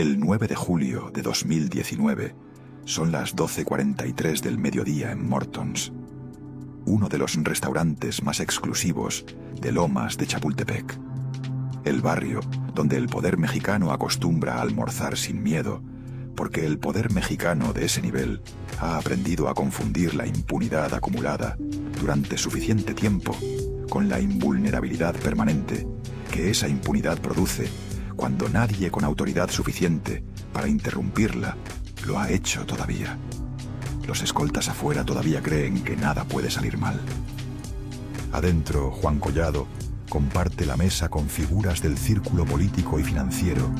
El 9 de julio de 2019 son las 12:43 del mediodía en Mortons, uno de los restaurantes más exclusivos de Lomas de Chapultepec. El barrio donde el poder mexicano acostumbra a almorzar sin miedo, porque el poder mexicano de ese nivel ha aprendido a confundir la impunidad acumulada durante suficiente tiempo con la invulnerabilidad permanente que esa impunidad produce cuando nadie con autoridad suficiente para interrumpirla lo ha hecho todavía. Los escoltas afuera todavía creen que nada puede salir mal. Adentro, Juan Collado comparte la mesa con figuras del círculo político y financiero,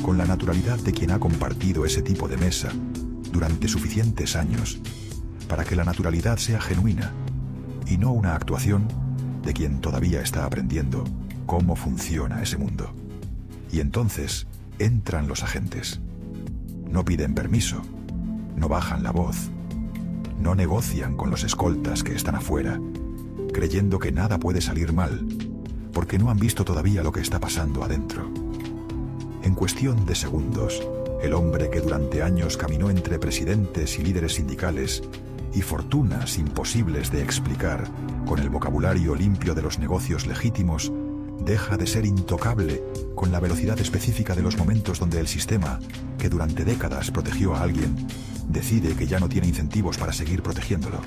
con la naturalidad de quien ha compartido ese tipo de mesa durante suficientes años para que la naturalidad sea genuina y no una actuación de quien todavía está aprendiendo cómo funciona ese mundo. Y entonces entran los agentes. No piden permiso, no bajan la voz, no negocian con los escoltas que están afuera, creyendo que nada puede salir mal, porque no han visto todavía lo que está pasando adentro. En cuestión de segundos, el hombre que durante años caminó entre presidentes y líderes sindicales y fortunas imposibles de explicar con el vocabulario limpio de los negocios legítimos, deja de ser intocable con la velocidad específica de los momentos donde el sistema, que durante décadas protegió a alguien, decide que ya no tiene incentivos para seguir protegiéndolo.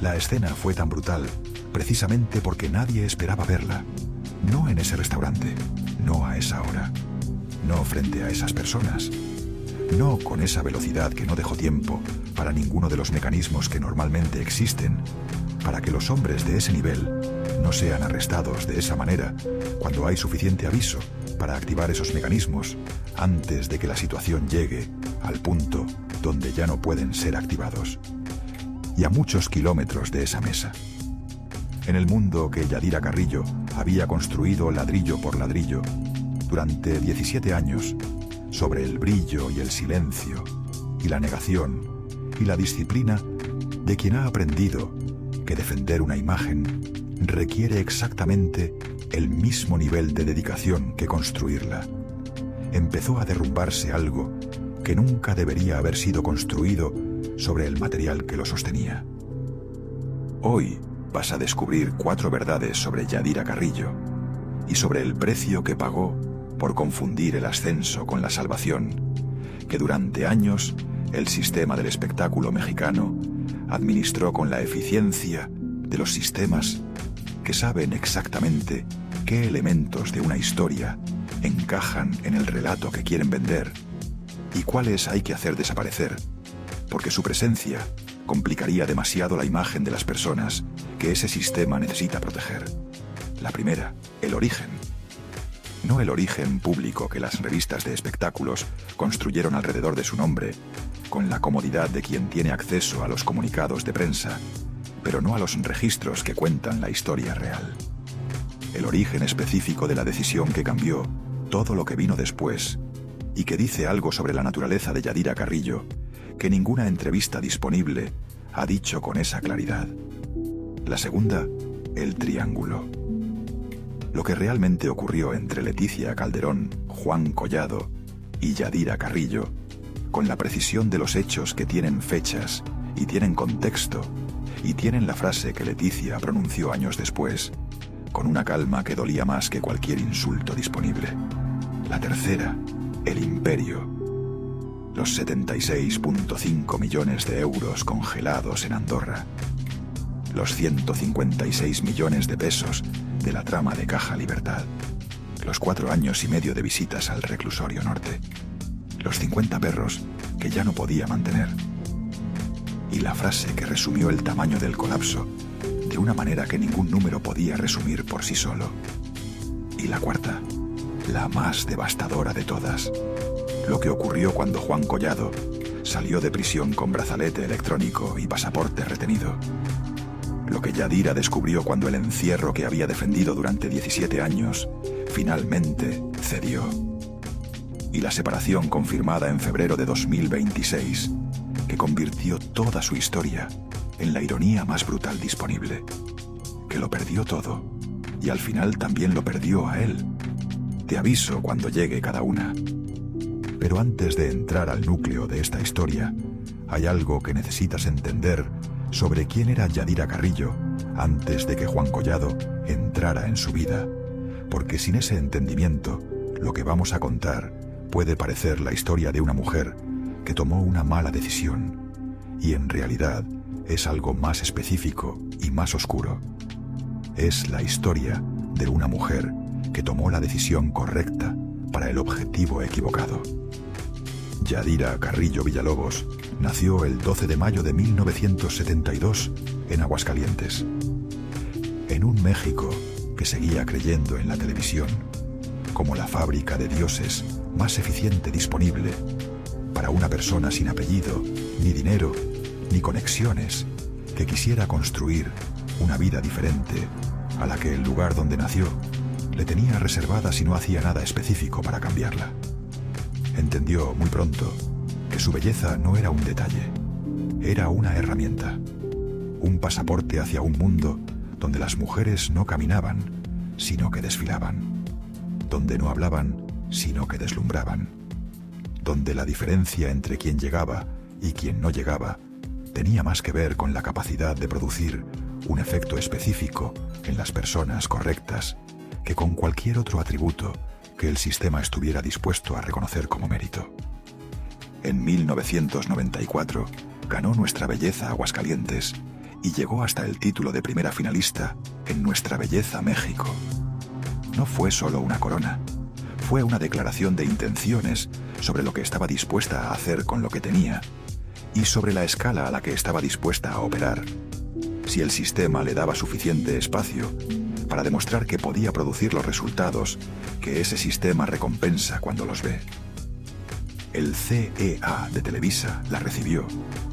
La escena fue tan brutal precisamente porque nadie esperaba verla. No en ese restaurante, no a esa hora, no frente a esas personas, no con esa velocidad que no dejó tiempo para ninguno de los mecanismos que normalmente existen para que los hombres de ese nivel no sean arrestados de esa manera cuando hay suficiente aviso para activar esos mecanismos antes de que la situación llegue al punto donde ya no pueden ser activados. Y a muchos kilómetros de esa mesa. En el mundo que Yadira Carrillo había construido ladrillo por ladrillo durante 17 años sobre el brillo y el silencio y la negación y la disciplina de quien ha aprendido que defender una imagen requiere exactamente el mismo nivel de dedicación que construirla. Empezó a derrumbarse algo que nunca debería haber sido construido sobre el material que lo sostenía. Hoy vas a descubrir 4 verdades sobre Yadira Carrillo y sobre el precio que pagó por confundir el ascenso con la salvación, que durante años el sistema del espectáculo mexicano administró con la eficiencia de los sistemas que saben exactamente qué elementos de una historia encajan en el relato que quieren vender y cuáles hay que hacer desaparecer, porque su presencia complicaría demasiado la imagen de las personas que ese sistema necesita proteger. La primera, el origen. No el origen público que las revistas de espectáculos construyeron alrededor de su nombre, con la comodidad de quien tiene acceso a los comunicados de prensa, pero no a los registros que cuentan la historia real. El origen específico de la decisión que cambió todo lo que vino después y que dice algo sobre la naturaleza de Yadira Carrillo que ninguna entrevista disponible ha dicho con esa claridad. La segunda, el triángulo. Lo que realmente ocurrió entre Leticia Calderón, Juan Collado y Yadira Carrillo, con la precisión de los hechos que tienen fechas y tienen contexto y tienen la frase que Leticia pronunció años después, con una calma que dolía más que cualquier insulto disponible. La tercera, el imperio. Los 76,5 millones de euros congelados en Andorra. Los 156 millones de pesos de la trama de Caja Libertad. Los 4 años y medio de visitas al reclusorio norte. Los 50 perros que ya no podía mantener. Y la frase que resumió el tamaño del colapso de una manera que ningún número podía resumir por sí solo. Y la cuarta, la más devastadora de todas. Lo que ocurrió cuando Juan Collado salió de prisión con brazalete electrónico y pasaporte retenido. Lo que Yadira descubrió cuando el encierro que había defendido durante 17 años finalmente cedió. Y la separación confirmada en febrero de 2026, que convirtió toda su historia en la ironía más brutal disponible. Que lo perdió todo, y al final también lo perdió a él. Te aviso cuando llegue cada una. Pero antes de entrar al núcleo de esta historia, hay algo que necesitas entender sobre quién era Yadira Carrillo antes de que Juan Collado entrara en su vida, porque sin ese entendimiento, lo que vamos a contar puede parecer la historia de una mujer que tomó una mala decisión, y en realidad es algo más específico y más oscuro. Es la historia de una mujer que tomó la decisión correcta para el objetivo equivocado. Yadira Carrillo Villalobos nació el 12 de mayo de 1972 en Aguascalientes, en un México que seguía creyendo en la televisión como la fábrica de dioses más eficiente disponible para una persona sin apellido, ni dinero, ni conexiones, que quisiera construir una vida diferente a la que el lugar donde nació le tenía reservada si no hacía nada específico para cambiarla. Entendió muy pronto que su belleza no era un detalle, era una herramienta, un pasaporte hacia un mundo donde las mujeres no caminaban, sino que desfilaban, donde no hablaban, sino que deslumbraban, donde la diferencia entre quien llegaba y quien no llegaba tenía más que ver con la capacidad de producir un efecto específico en las personas correctas que con cualquier otro atributo que el sistema estuviera dispuesto a reconocer como mérito. En 1994 ganó Nuestra Belleza Aguascalientes y llegó hasta el título de primera finalista en Nuestra Belleza México. No fue solo una corona, fue una declaración de intenciones sobre lo que estaba dispuesta a hacer con lo que tenía y sobre la escala a la que estaba dispuesta a operar, si el sistema le daba suficiente espacio para demostrar que podía producir los resultados que ese sistema recompensa cuando los ve. El CEA de Televisa la recibió,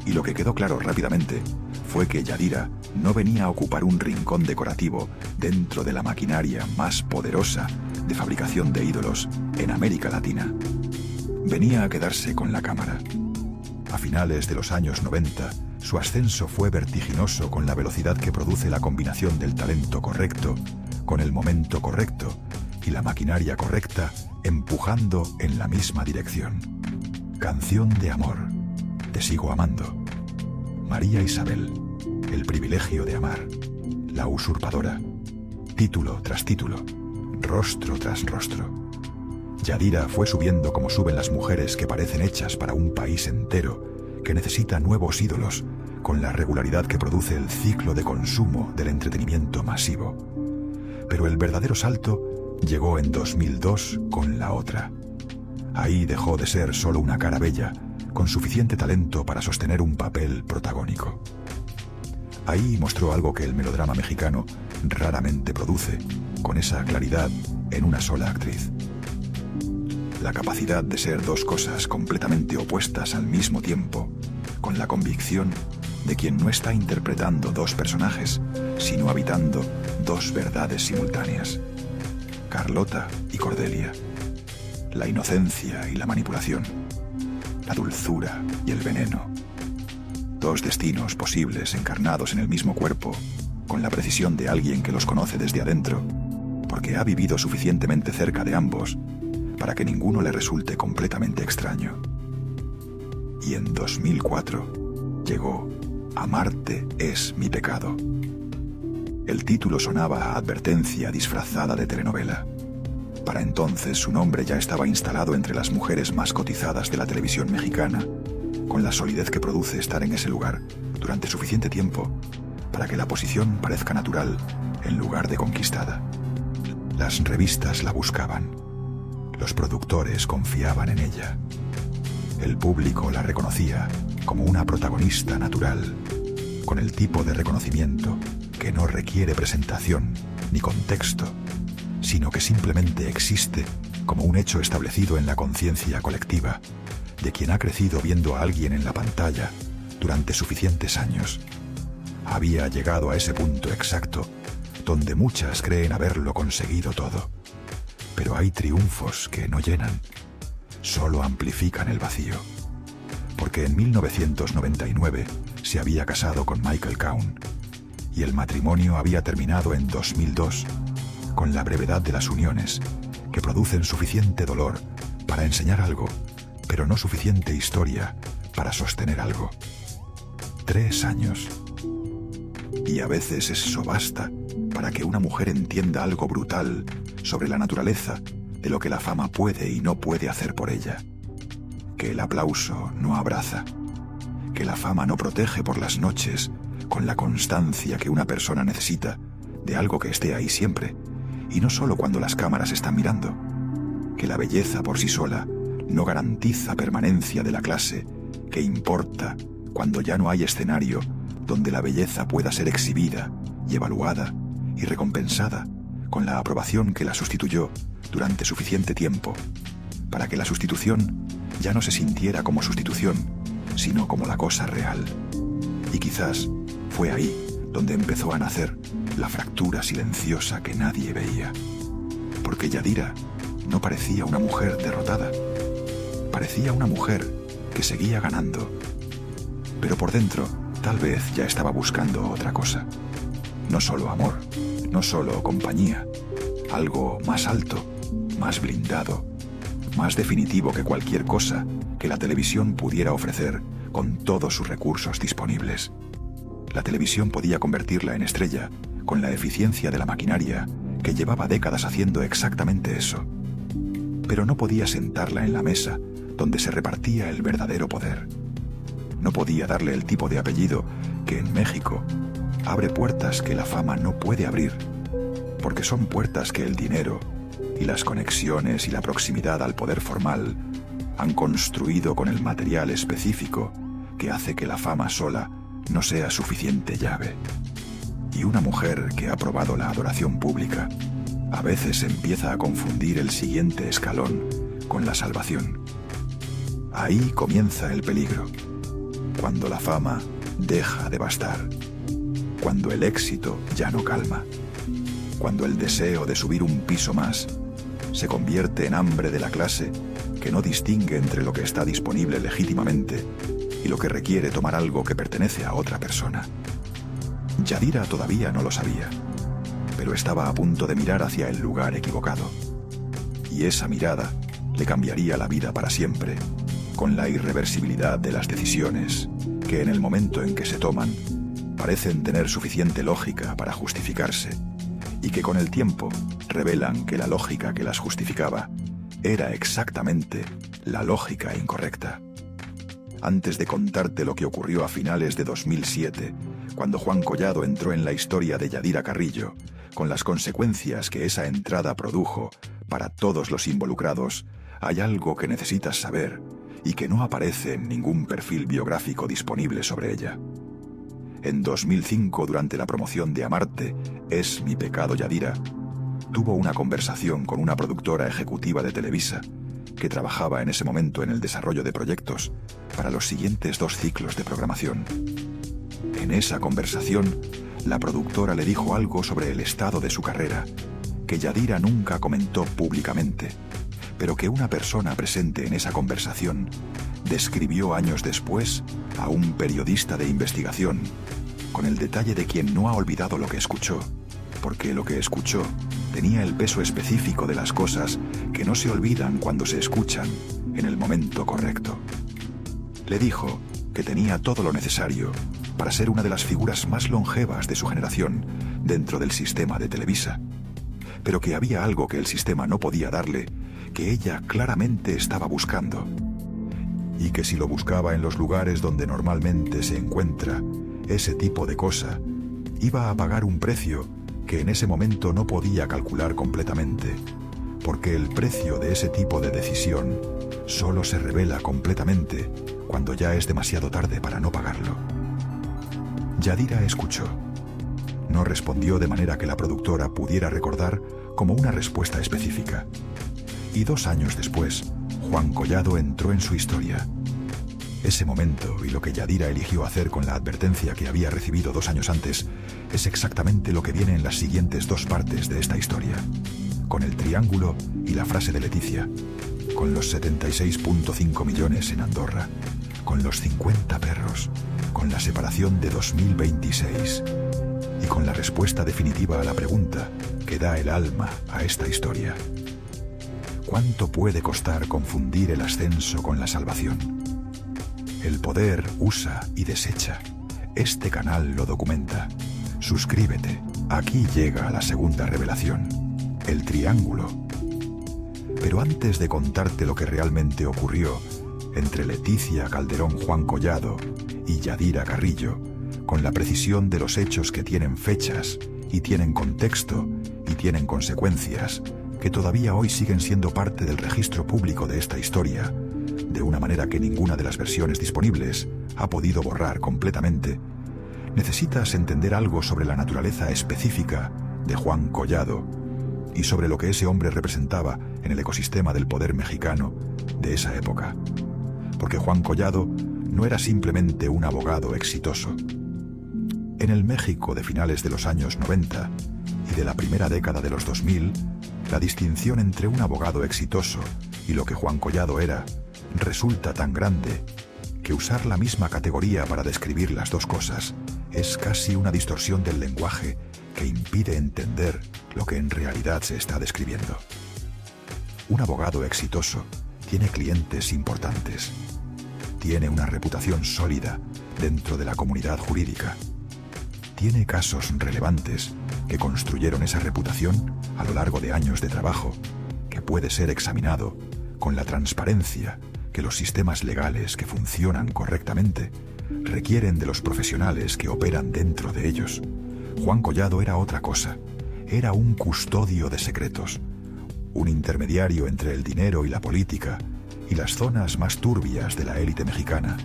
y lo que quedó claro rápidamente fue que Yadira no venía a ocupar un rincón decorativo dentro de la maquinaria más poderosa de fabricación de ídolos en América Latina. Venía a quedarse con la cámara. A finales de los años 90, su ascenso fue vertiginoso con la velocidad que produce la combinación del talento correcto con el momento correcto y la maquinaria correcta empujando en la misma dirección. Canción de amor. Te sigo amando. María Isabel. El privilegio de amar. La usurpadora. Título tras título. Rostro tras rostro. Yadira fue subiendo como suben las mujeres que parecen hechas para un país entero que necesita nuevos ídolos con la regularidad que produce el ciclo de consumo del entretenimiento masivo. Pero el verdadero salto llegó en 2002 con La Otra. Ahí dejó de ser solo una cara bella, con suficiente talento para sostener un papel protagónico. Ahí mostró algo que el melodrama mexicano raramente produce, con esa claridad en una sola actriz. La capacidad de ser dos cosas completamente opuestas al mismo tiempo, con la convicción de quien no está interpretando dos personajes, sino habitando dos verdades simultáneas. Carlota y Cordelia. La inocencia y la manipulación. La dulzura y el veneno. Dos destinos posibles encarnados en el mismo cuerpo, con la precisión de alguien que los conoce desde adentro, porque ha vivido suficientemente cerca de ambos para que ninguno le resulte completamente extraño. Y en 2004 llegó Amarte es mi pecado. El título sonaba a advertencia disfrazada de telenovela. Para entonces su nombre ya estaba instalado entre las mujeres más cotizadas de la televisión mexicana, con la solidez que produce estar en ese lugar durante suficiente tiempo para que la posición parezca natural en lugar de conquistada. Las revistas la buscaban. Los productores confiaban en ella. El público la reconocía como una protagonista natural, con el tipo de reconocimiento que no requiere presentación ni contexto, sino que simplemente existe como un hecho establecido en la conciencia colectiva de quien ha crecido viendo a alguien en la pantalla durante suficientes años. Había llegado a ese punto exacto donde muchas creen haberlo conseguido todo. Pero hay triunfos que no llenan, solo amplifican el vacío. Porque en 1999 se había casado con Michael Caun y el matrimonio había terminado en 2002, con la brevedad de las uniones, que producen suficiente dolor para enseñar algo, pero no suficiente historia para sostener algo. 3 años. Y a veces eso basta para que una mujer entienda algo brutal sobre la naturaleza de lo que la fama puede y no puede hacer por ella. Que el aplauso no abraza, que la fama no protege por las noches con la constancia que una persona necesita de algo que esté ahí siempre, y no solo cuando las cámaras están mirando. Que la belleza por sí sola no garantiza permanencia de la clase que importa cuando ya no hay escenario donde la belleza pueda ser exhibida y evaluada y recompensada con la aprobación que la sustituyó durante suficiente tiempo, para que la sustitución ya no se sintiera como sustitución, sino como la cosa real. Y quizás fue ahí donde empezó a nacer la fractura silenciosa que nadie veía. Porque Yadira no parecía una mujer derrotada. Parecía una mujer que seguía ganando. Pero por dentro, tal vez ya estaba buscando otra cosa. No solo amor, no solo compañía. Algo más alto, más blindado, más definitivo que cualquier cosa que la televisión pudiera ofrecer con todos sus recursos disponibles. La televisión podía convertirla en estrella con la eficiencia de la maquinaria que llevaba décadas haciendo exactamente eso. Pero no podía sentarla en la mesa donde se repartía el verdadero poder. No podía darle el tipo de apellido que en México abre puertas que la fama no puede abrir, porque son puertas que el dinero y las conexiones y la proximidad al poder formal han construido con el material específico que hace que la fama sola no sea suficiente llave. Y una mujer que ha probado la adoración pública a veces empieza a confundir el siguiente escalón con la salvación. Ahí comienza el peligro, cuando la fama deja de bastar, cuando el éxito ya no calma, cuando el deseo de subir un piso más se convierte en hambre de la clase que no distingue entre lo que está disponible legítimamente y lo que requiere tomar algo que pertenece a otra persona. Yadira todavía no lo sabía, pero estaba a punto de mirar hacia el lugar equivocado. Y esa mirada le cambiaría la vida para siempre, con la irreversibilidad de las decisiones que en el momento en que se toman parecen tener suficiente lógica para justificarse, y que con el tiempo revelan que la lógica que las justificaba era exactamente la lógica incorrecta. Antes de contarte lo que ocurrió a finales de 2007, cuando Juan Collado entró en la historia de Yadira Carrillo, con las consecuencias que esa entrada produjo para todos los involucrados, hay algo que necesitas saber y que no aparece en ningún perfil biográfico disponible sobre ella. En 2005, durante la promoción de Amarte, Es mi pecado Yadira, tuvo una conversación con una productora ejecutiva de Televisa que trabajaba en ese momento en el desarrollo de proyectos para los siguientes 2 ciclos de programación. En esa conversación, la productora le dijo algo sobre el estado de su carrera, que Yadira nunca comentó públicamente, pero que una persona presente en esa conversación describió años después a un periodista de investigación, con el detalle de quien no ha olvidado lo que escuchó, porque lo que escuchó tenía el peso específico de las cosas que no se olvidan cuando se escuchan en el momento correcto. Le dijo que tenía todo lo necesario para ser una de las figuras más longevas de su generación dentro del sistema de Televisa, pero que había algo que el sistema no podía darle, que ella claramente estaba buscando, y que si lo buscaba en los lugares donde normalmente se encuentra ese tipo de cosa, iba a pagar un precio que en ese momento no podía calcular completamente, porque el precio de ese tipo de decisión solo se revela completamente cuando ya es demasiado tarde para no pagarlo. Yadira escuchó. No respondió de manera que la productora pudiera recordar como una respuesta específica. Y 2 años después, Juan Collado entró en su historia. Ese momento y lo que Yadira eligió hacer con la advertencia que había recibido 2 años antes es exactamente lo que viene en las siguientes 2 partes de esta historia, con el triángulo y la frase de Leticia, con los 76.5 millones en Andorra, con los 50 perros, con la separación de 2026 y con la respuesta definitiva a la pregunta que da el alma a esta historia. ¿Cuánto puede costar confundir el ascenso con la salvación? El poder usa y desecha. Este canal lo documenta. Suscríbete. Aquí llega la segunda revelación. El triángulo. Pero antes de contarte lo que realmente ocurrió entre Leticia Calderón Juan Collado y Yadira Carrillo, con la precisión de los hechos que tienen fechas y tienen contexto y tienen consecuencias, que todavía hoy siguen siendo parte del registro público de esta historia, de una manera que ninguna de las versiones disponibles ha podido borrar completamente, necesitas entender algo sobre la naturaleza específica de Juan Collado y sobre lo que ese hombre representaba en el ecosistema del poder mexicano de esa época. Porque Juan Collado no era simplemente un abogado exitoso. En el México de finales de los años 90 y de la primera década de los 2000, la distinción entre un abogado exitoso y lo que Juan Collado era resulta tan grande que usar la misma categoría para describir las dos cosas es casi una distorsión del lenguaje que impide entender lo que en realidad se está describiendo. Un abogado exitoso tiene clientes importantes, tiene una reputación sólida dentro de la comunidad jurídica, tiene casos relevantes que construyeron esa reputación a lo largo de años de trabajo, que puede ser examinado con la transparencia que los sistemas legales que funcionan correctamente requieren de los profesionales que operan dentro de ellos. Juan Collado era otra cosa, era un custodio de secretos, un intermediario entre el dinero y la política y las zonas más turbias de la élite mexicana,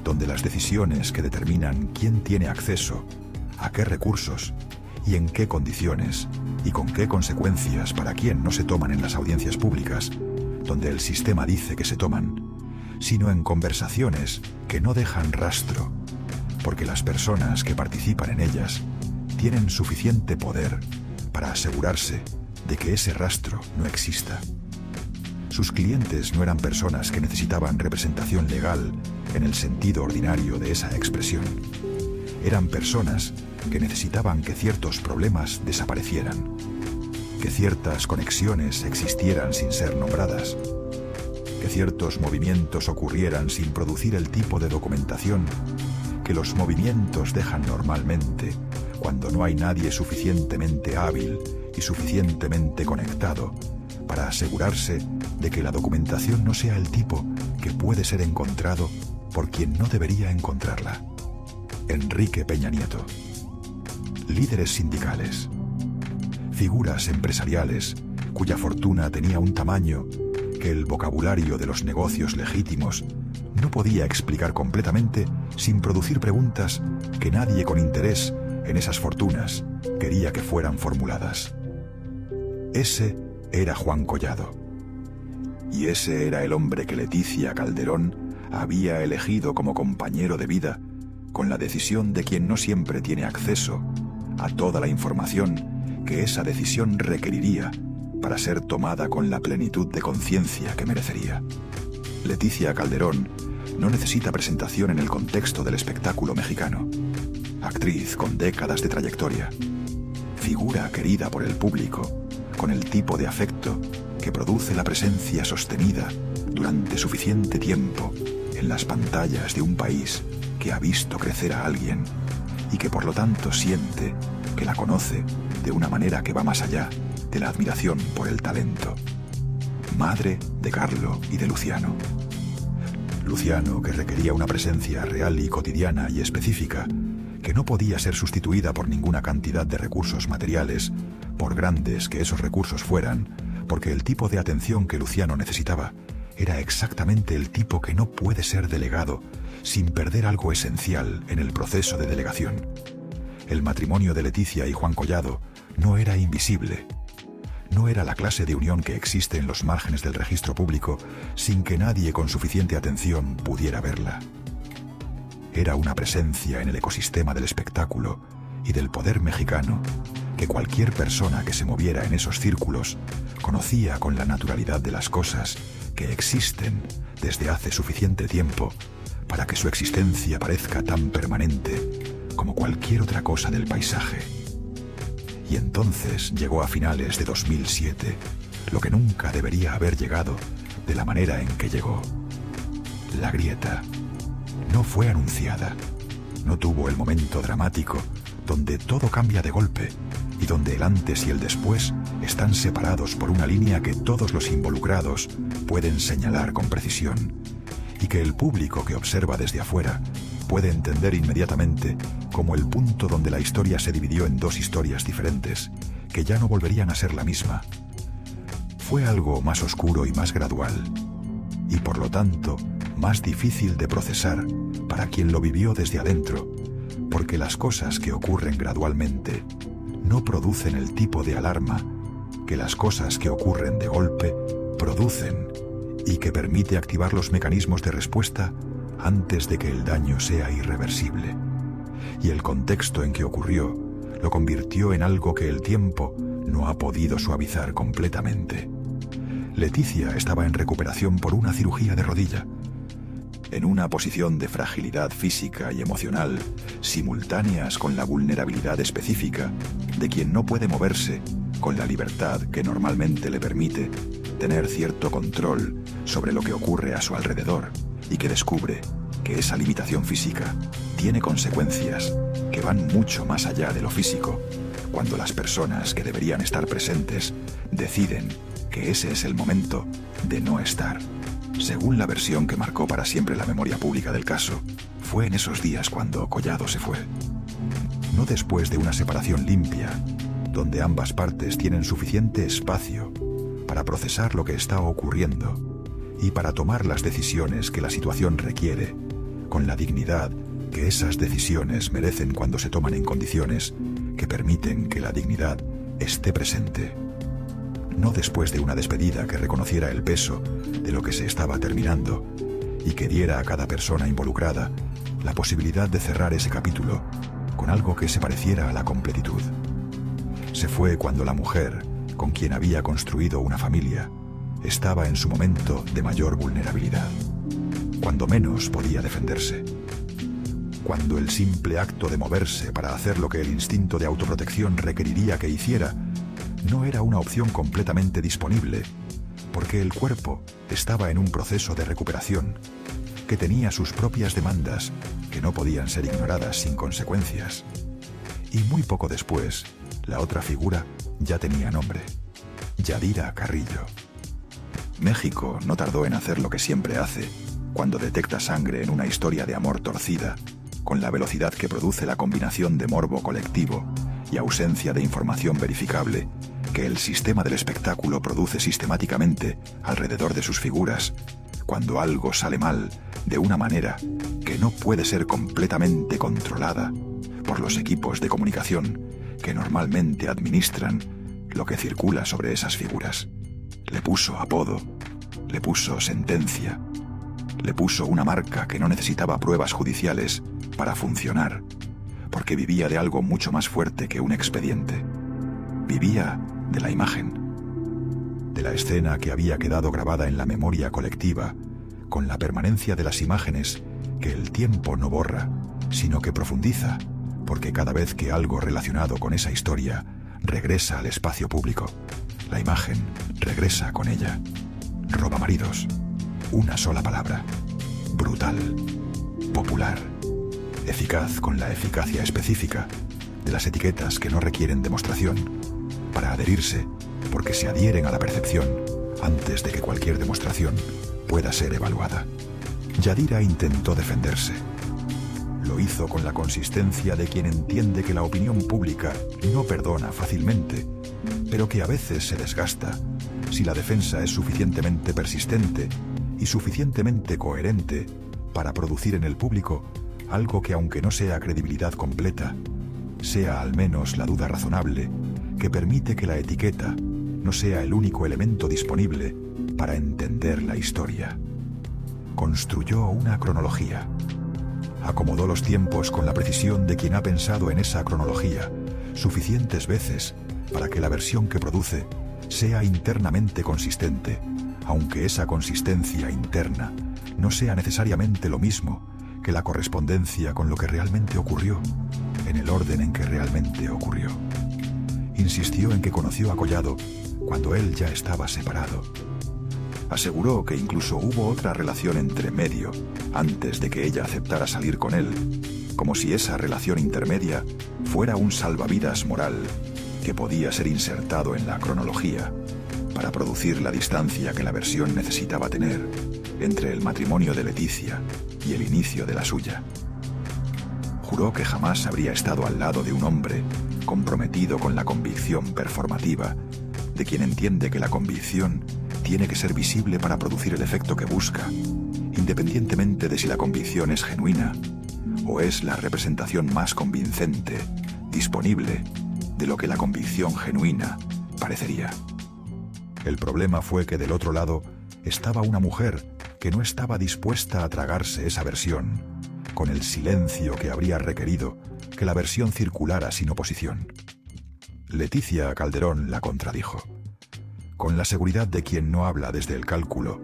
donde las decisiones que determinan quién tiene acceso, a qué recursos y en qué condiciones y con qué consecuencias para quién no se toman en las audiencias públicas, donde el sistema dice que se toman, sino en conversaciones que no dejan rastro, porque las personas que participan en ellas tienen suficiente poder para asegurarse de que ese rastro no exista. Sus clientes no eran personas que necesitaban representación legal en el sentido ordinario de esa expresión. Eran personas que necesitaban que ciertos problemas desaparecieran, que ciertas conexiones existieran sin ser nombradas, que ciertos movimientos ocurrieran sin producir el tipo de documentación que los movimientos dejan normalmente cuando no hay nadie suficientemente hábil y suficientemente conectado para asegurarse de que la documentación no sea el tipo que puede ser encontrado por quien no debería encontrarla. Enrique Peña Nieto. Líderes sindicales, figuras empresariales cuya fortuna tenía un tamaño que el vocabulario de los negocios legítimos no podía explicar completamente sin producir preguntas que nadie con interés en esas fortunas quería que fueran formuladas. Ese era Juan Collado. Y ese era el hombre que Leticia Calderón había elegido como compañero de vida, con la decisión de quien no siempre tiene acceso a toda la información que esa decisión requeriría para ser tomada con la plenitud de conciencia que merecería. Leticia Calderón no necesita presentación en el contexto del espectáculo mexicano. Actriz con décadas de trayectoria, figura querida por el público, con el tipo de afecto que produce la presencia sostenida durante suficiente tiempo en las pantallas de un país que ha visto crecer a alguien y que por lo tanto siente que la conoce de una manera que va más allá de la admiración por el talento. Madre de Carlo y de Luciano. Luciano, que requería una presencia real y cotidiana y específica, que no podía ser sustituida por ninguna cantidad de recursos materiales, por grandes que esos recursos fueran, porque el tipo de atención que Luciano necesitaba era exactamente el tipo que no puede ser delegado sin perder algo esencial en el proceso de delegación. El matrimonio de Leticia y Juan Collado no era invisible. No era la clase de unión que existe en los márgenes del registro público sin que nadie con suficiente atención pudiera verla. Era una presencia en el ecosistema del espectáculo y del poder mexicano que cualquier persona que se moviera en esos círculos conocía con la naturalidad de las cosas que existen desde hace suficiente tiempo para que su existencia parezca tan permanente como cualquier otra cosa del paisaje. Y entonces llegó a finales de 2007 lo que nunca debería haber llegado de la manera en que llegó. La grieta no fue anunciada, no tuvo el momento dramático donde todo cambia de golpe y donde el antes y el después están separados por una línea que todos los involucrados pueden señalar con precisión y que el público que observa desde afuera puede entender inmediatamente como el punto donde la historia se dividió en dos historias diferentes que ya no volverían a ser la misma. Fue algo más oscuro y más gradual, y por lo tanto más difícil de procesar para quien lo vivió desde adentro, porque las cosas que ocurren gradualmente no producen el tipo de alarma que las cosas que ocurren de golpe producen y que permite activar los mecanismos de respuesta antes de que el daño sea irreversible. Y el contexto en que ocurrió lo convirtió en algo que el tiempo no ha podido suavizar completamente. Leticia estaba en recuperación por una cirugía de rodilla, en una posición de fragilidad física y emocional simultáneas con la vulnerabilidad específica de quien no puede moverse con la libertad que normalmente le permite tener cierto control sobre lo que ocurre a su alrededor y que descubre que esa limitación física tiene consecuencias que van mucho más allá de lo físico cuando las personas que deberían estar presentes deciden que ese es el momento de no estar. Según la versión que marcó para siempre la memoria pública del caso, fue en esos días cuando Collado se fue. No después de una separación limpia, donde ambas partes tienen suficiente espacio para procesar lo que está ocurriendo y para tomar las decisiones que la situación requiere, con la dignidad que esas decisiones merecen cuando se toman en condiciones que permiten que la dignidad esté presente. No después de una despedida que reconociera el peso de lo que se estaba terminando y que diera a cada persona involucrada la posibilidad de cerrar ese capítulo con algo que se pareciera a la completitud. Se fue cuando la mujer, con quien había construido una familia, estaba en su momento de mayor vulnerabilidad, cuando menos podía defenderse, cuando el simple acto de moverse para hacer lo que el instinto de autoprotección requeriría que hiciera no era una opción completamente disponible, porque el cuerpo estaba en un proceso de recuperación que tenía sus propias demandas que no podían ser ignoradas sin consecuencias. Y muy poco después, la otra figura ya tenía nombre: Yadira Carrillo. México no tardó en hacer lo que siempre hace cuando detecta sangre en una historia de amor torcida, con la velocidad que produce la combinación de morbo colectivo y ausencia de información verificable que el sistema del espectáculo produce sistemáticamente alrededor de sus figuras, cuando algo sale mal de una manera que no puede ser completamente controlada por los equipos de comunicación que normalmente administran lo que circula sobre esas figuras. Le puso apodo, le puso sentencia, le puso una marca que no necesitaba pruebas judiciales para funcionar, porque vivía de algo mucho más fuerte que un expediente. Vivía de la imagen, de la escena que había quedado grabada en la memoria colectiva, con la permanencia de las imágenes que el tiempo no borra, sino que profundiza, porque cada vez que algo relacionado con esa historia regresa al espacio público, la imagen regresa con ella. Robamaridos, una sola palabra: brutal, popular, eficaz con la eficacia específica de las etiquetas que no requieren demostración, para adherirse porque se adhieren a la percepción antes de que cualquier demostración pueda ser evaluada. Yadira intentó defenderse. Lo hizo con la consistencia de quien entiende que la opinión pública no perdona fácilmente, pero que a veces se desgasta si la defensa es suficientemente persistente y suficientemente coherente para producir en el público algo que, aunque no sea credibilidad completa, sea al menos la duda razonable que permite que la etiqueta no sea el único elemento disponible para entender la historia. Construyó una cronología. Acomodó los tiempos con la precisión de quien ha pensado en esa cronología suficientes veces para que la versión que produce sea internamente consistente, aunque esa consistencia interna no sea necesariamente lo mismo que la correspondencia con lo que realmente ocurrió, en el orden en que realmente ocurrió. Insistió en que conoció a Collado cuando él ya estaba separado. Aseguró que incluso hubo otra relación entre medio antes de que ella aceptara salir con él, como si esa relación intermedia fuera un salvavidas moral que podía ser insertado en la cronología para producir la distancia que la versión necesitaba tener entre el matrimonio de Leticia y el inicio de la suya. Juró que jamás habría estado al lado de un hombre comprometido con la convicción performativa de quien entiende que la convicción tiene que ser visible para producir el efecto que busca, independientemente de si la convicción es genuina o es la representación más convincente, disponible, de lo que la convicción genuina parecería. El problema fue que del otro lado estaba una mujer que no estaba dispuesta a tragarse esa versión, con el silencio que habría requerido que la versión circulara sin oposición. Leticia Calderón la contradijo, con la seguridad de quien no habla desde el cálculo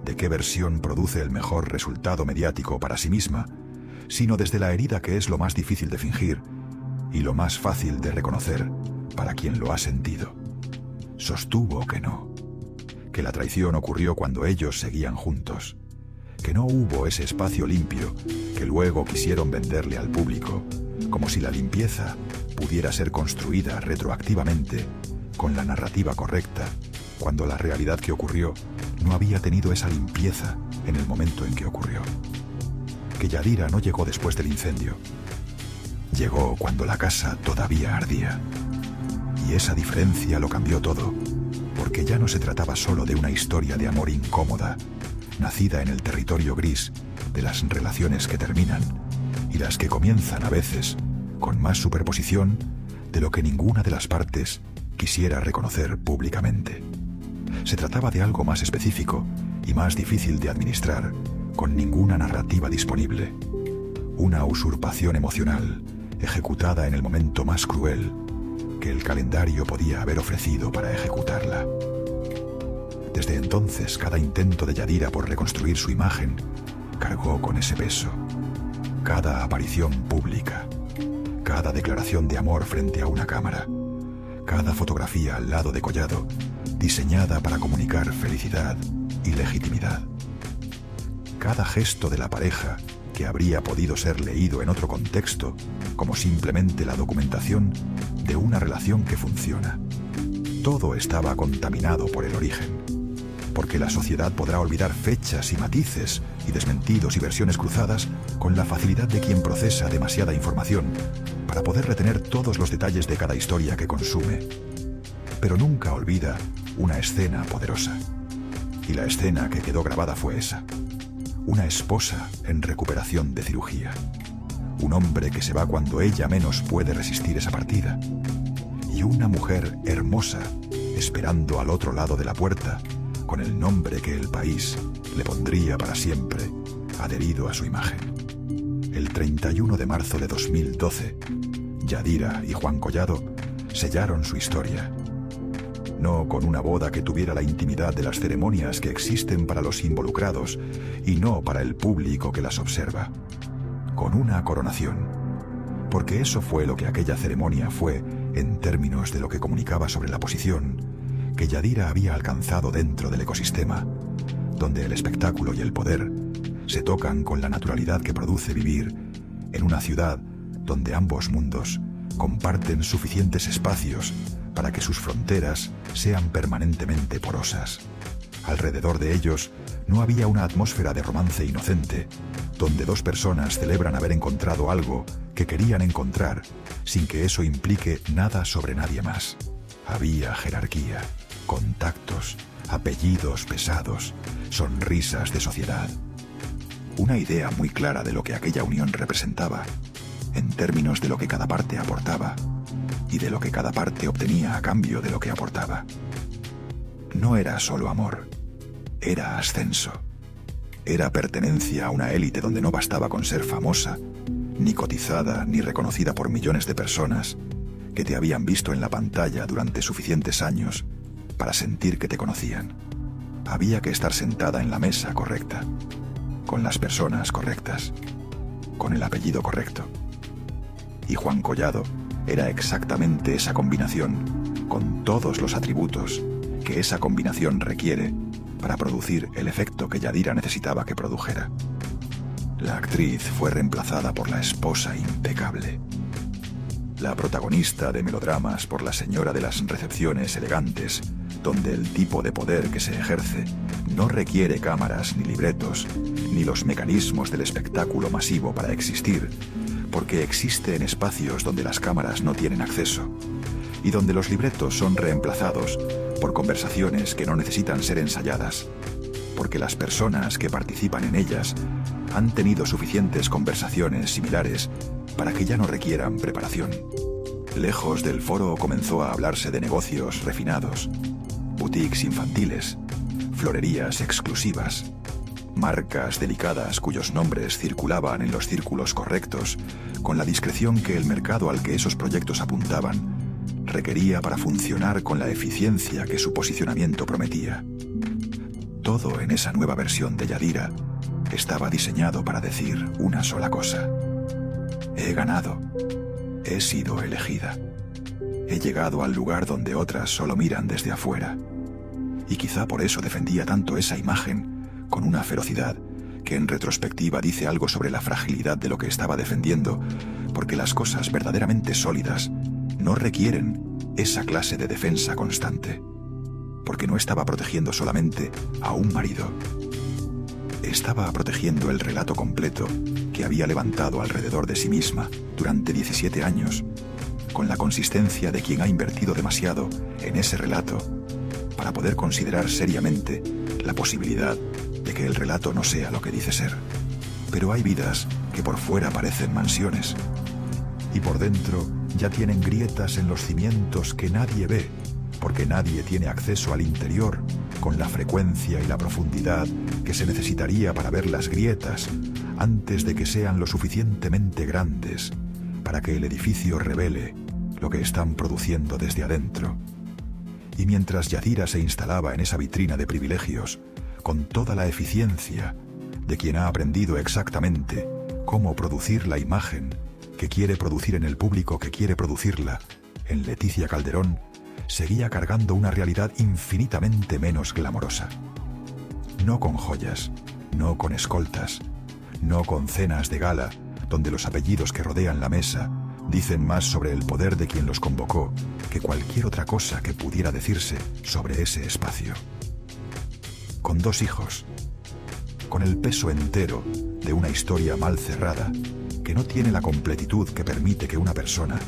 de qué versión produce el mejor resultado mediático para sí misma, sino desde la herida que es lo más difícil de fingir y lo más fácil de reconocer para quien lo ha sentido. Sostuvo que no, que la traición ocurrió cuando ellos seguían juntos, que no hubo ese espacio limpio que luego quisieron venderle al público, como si la limpieza pudiera ser construida retroactivamente con la narrativa correcta, cuando la realidad que ocurrió no había tenido esa limpieza en el momento en que ocurrió. Que Yadira no llegó después del incendio. Llegó cuando la casa todavía ardía. Y esa diferencia lo cambió todo, porque ya no se trataba solo de una historia de amor incómoda, nacida en el territorio gris de las relaciones que terminan y las que comienzan a veces con más superposición de lo que ninguna de las partes quisiera reconocer públicamente. Se trataba de algo más específico y más difícil de administrar, con ninguna narrativa disponible. Una usurpación emocional ejecutada en el momento más cruel que el calendario podía haber ofrecido para ejecutarla. Desde entonces, cada intento de Yadira por reconstruir su imagen cargó con ese peso. Cada aparición pública, cada declaración de amor frente a una cámara, cada fotografía al lado de Collado, diseñada para comunicar felicidad y legitimidad. Cada gesto de la pareja que habría podido ser leído en otro contexto como simplemente la documentación de una relación que funciona. Todo estaba contaminado por el origen, porque la sociedad podrá olvidar fechas y matices y desmentidos y versiones cruzadas con la facilidad de quien procesa demasiada información para poder retener todos los detalles de cada historia que consume. Pero nunca olvida una escena poderosa. Y la escena que quedó grabada fue esa. Una esposa en recuperación de cirugía. Un hombre que se va cuando ella menos puede resistir esa partida. Y una mujer hermosa esperando al otro lado de la puerta con el nombre que el país le pondría para siempre adherido a su imagen. El 31 de marzo de 2012, Yadira y Juan Collado sellaron su historia. No con una boda que tuviera la intimidad de las ceremonias que existen para los involucrados y no para el público que las observa. Con una coronación. Porque eso fue lo que aquella ceremonia fue en términos de lo que comunicaba sobre la posición que Yadira había alcanzado dentro del ecosistema, donde el espectáculo y el poder se tocan con la naturalidad que produce vivir en una ciudad donde ambos mundos comparten suficientes espacios para que sus fronteras sean permanentemente porosas. Alrededor de ellos no había una atmósfera de romance inocente, donde dos personas celebran haber encontrado algo que querían encontrar, sin que eso implique nada sobre nadie más. Había jerarquía, contactos, apellidos pesados, sonrisas de sociedad. Una idea muy clara de lo que aquella unión representaba, en términos de lo que cada parte aportaba y de lo que cada parte obtenía a cambio de lo que aportaba. No era solo amor, era ascenso. Era pertenencia a una élite donde no bastaba con ser famosa, ni cotizada, ni reconocida por millones de personas que te habían visto en la pantalla durante suficientes años para sentir que te conocían. Había que estar sentada en la mesa correcta, con las personas correctas, con el apellido correcto. Y Juan Collado era exactamente esa combinación, con todos los atributos que esa combinación requiere para producir el efecto que Yadira necesitaba que produjera. La actriz fue reemplazada por la esposa impecable. La protagonista de melodramas por la señora de las recepciones elegantes, donde el tipo de poder que se ejerce no requiere cámaras ni libretos, ni los mecanismos del espectáculo masivo para existir, porque existe en espacios donde las cámaras no tienen acceso, y donde los libretos son reemplazados por conversaciones que no necesitan ser ensayadas, porque las personas que participan en ellas han tenido suficientes conversaciones similares para que ya no requieran preparación. Lejos del foro comenzó a hablarse de negocios refinados, boutiques infantiles, florerías exclusivas, marcas delicadas cuyos nombres circulaban en los círculos correctos, con la discreción que el mercado al que esos proyectos apuntaban requería para funcionar con la eficiencia que su posicionamiento prometía. Todo en esa nueva versión de Yadira estaba diseñado para decir una sola cosa: he ganado, he sido elegida, he llegado al lugar donde otras solo miran desde afuera. Y quizá por eso defendía tanto esa imagen con una ferocidad que en retrospectiva dice algo sobre la fragilidad de lo que estaba defendiendo, porque las cosas verdaderamente sólidas no requieren esa clase de defensa constante, porque no estaba protegiendo solamente a un marido. Estaba protegiendo el relato completo que había levantado alrededor de sí misma durante 17 años, con la consistencia de quien ha invertido demasiado en ese relato para poder considerar seriamente la posibilidad de que el relato no sea lo que dice ser. Pero hay vidas que por fuera parecen mansiones y por dentro ya tienen grietas en los cimientos que nadie ve, porque nadie tiene acceso al interior con la frecuencia y la profundidad que se necesitaría para ver las grietas antes de que sean lo suficientemente grandes para que el edificio revele lo que están produciendo desde adentro. Y mientras Yadira se instalaba en esa vitrina de privilegios, con toda la eficiencia de quien ha aprendido exactamente cómo producir la imagen que quiere producir en el público que quiere producirla, en Leticia Calderón seguía cargando una realidad infinitamente menos glamorosa. No con joyas, no con escoltas, no con cenas de gala, donde los apellidos que rodean la mesa dicen más sobre el poder de quien los convocó que cualquier otra cosa que pudiera decirse sobre ese espacio. Con 2 hijos, con el peso entero de una historia mal cerrada, que no tiene la completitud que permite que una persona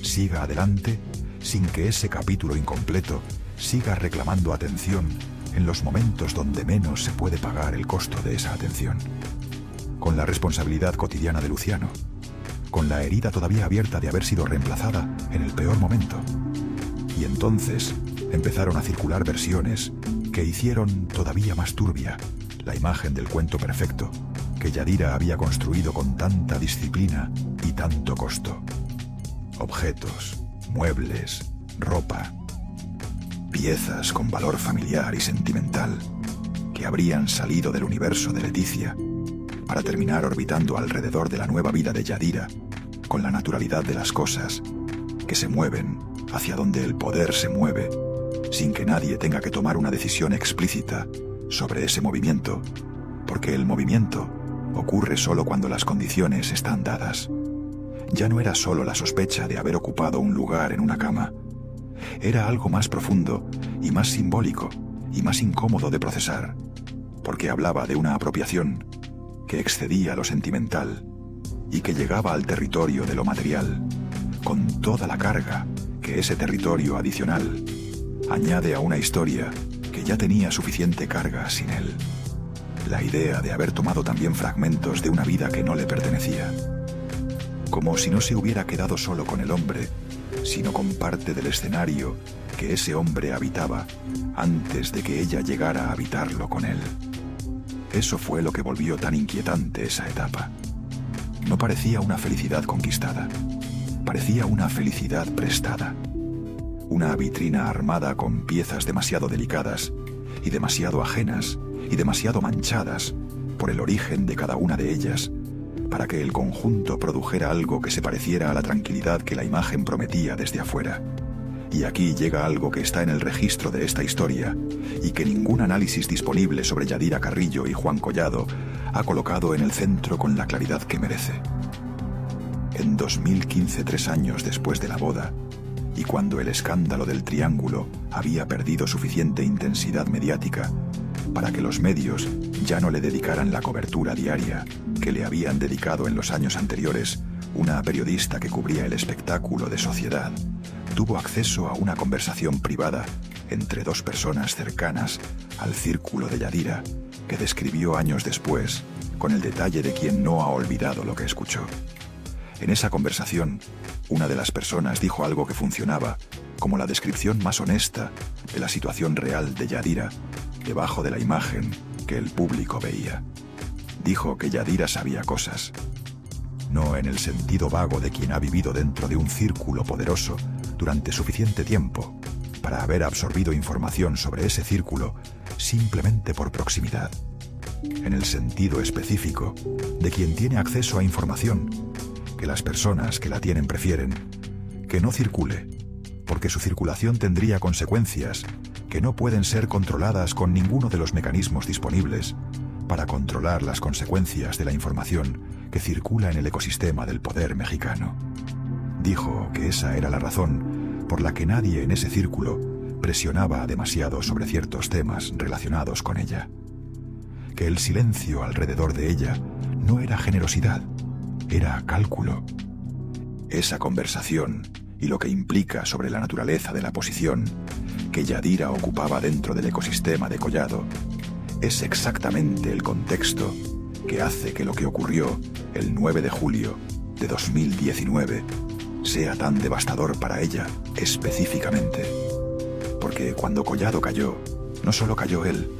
siga adelante sin que ese capítulo incompleto siga reclamando atención en los momentos donde menos se puede pagar el costo de esa atención. Con la responsabilidad cotidiana de Luciano, con la herida todavía abierta de haber sido reemplazada en el peor momento. Y entonces empezaron a circular versiones que hicieron todavía más turbia la imagen del cuento perfecto que Yadira había construido con tanta disciplina y tanto costo. Objetos, muebles, ropa, piezas con valor familiar y sentimental que habrían salido del universo de Leticia para terminar orbitando alrededor de la nueva vida de Yadira con la naturalidad de las cosas que se mueven hacia donde el poder se mueve sin que nadie tenga que tomar una decisión explícita sobre ese movimiento, porque el movimiento ocurre solo cuando las condiciones están dadas. Ya no era solo la sospecha de haber ocupado un lugar en una cama. Era algo más profundo y más simbólico y más incómodo de procesar, porque hablaba de una apropiación que excedía lo sentimental y que llegaba al territorio de lo material, con toda la carga que ese territorio adicional añade a una historia que ya tenía suficiente carga sin él. La idea de haber tomado también fragmentos de una vida que no le pertenecía. Como si no se hubiera quedado solo con el hombre, sino con parte del escenario que ese hombre habitaba antes de que ella llegara a habitarlo con él. Eso fue lo que volvió tan inquietante esa etapa. No parecía una felicidad conquistada, parecía una felicidad prestada. Una vitrina armada con piezas demasiado delicadas y demasiado ajenas y demasiado manchadas por el origen de cada una de ellas, para que el conjunto produjera algo que se pareciera a la tranquilidad que la imagen prometía desde afuera, Y aquí llega algo que está en el registro de esta historia y que ningún análisis disponible sobre Yadira Carrillo y Juan Collado ha colocado en el centro con la claridad que merece. En 2015, 3 años después de la boda, y cuando el escándalo del Triángulo había perdido suficiente intensidad mediática para que los medios ya no le dedicaran la cobertura diaria que le habían dedicado en los años anteriores, una periodista que cubría el espectáculo de sociedad tuvo acceso a una conversación privada entre 2 personas cercanas al círculo de Yadira, que describió años después con el detalle de quien no ha olvidado lo que escuchó. En esa conversación, una de las personas dijo algo que funcionaba como la descripción más honesta de la situación real de Yadira debajo de la imagen que el público veía. Dijo que Yadira sabía cosas, no en el sentido vago de quien ha vivido dentro de un círculo poderoso durante suficiente tiempo para haber absorbido información sobre ese círculo simplemente por proximidad, en el sentido específico de quien tiene acceso a información que las personas que la tienen prefieren que no circule, porque su circulación tendría consecuencias que no pueden ser controladas con ninguno de los mecanismos disponibles para controlar las consecuencias de la información que circula en el ecosistema del poder mexicano. Dijo que esa era la razón por la que nadie en ese círculo presionaba demasiado sobre ciertos temas relacionados con ella. Que el silencio alrededor de ella no era generosidad, era cálculo. Esa conversación y lo que implica sobre la naturaleza de la posición que Yadira ocupaba dentro del ecosistema de Collado es exactamente el contexto que hace que lo que ocurrió el 9 de julio de 2019 sea tan devastador para ella específicamente. Porque cuando Collado cayó, no solo cayó él,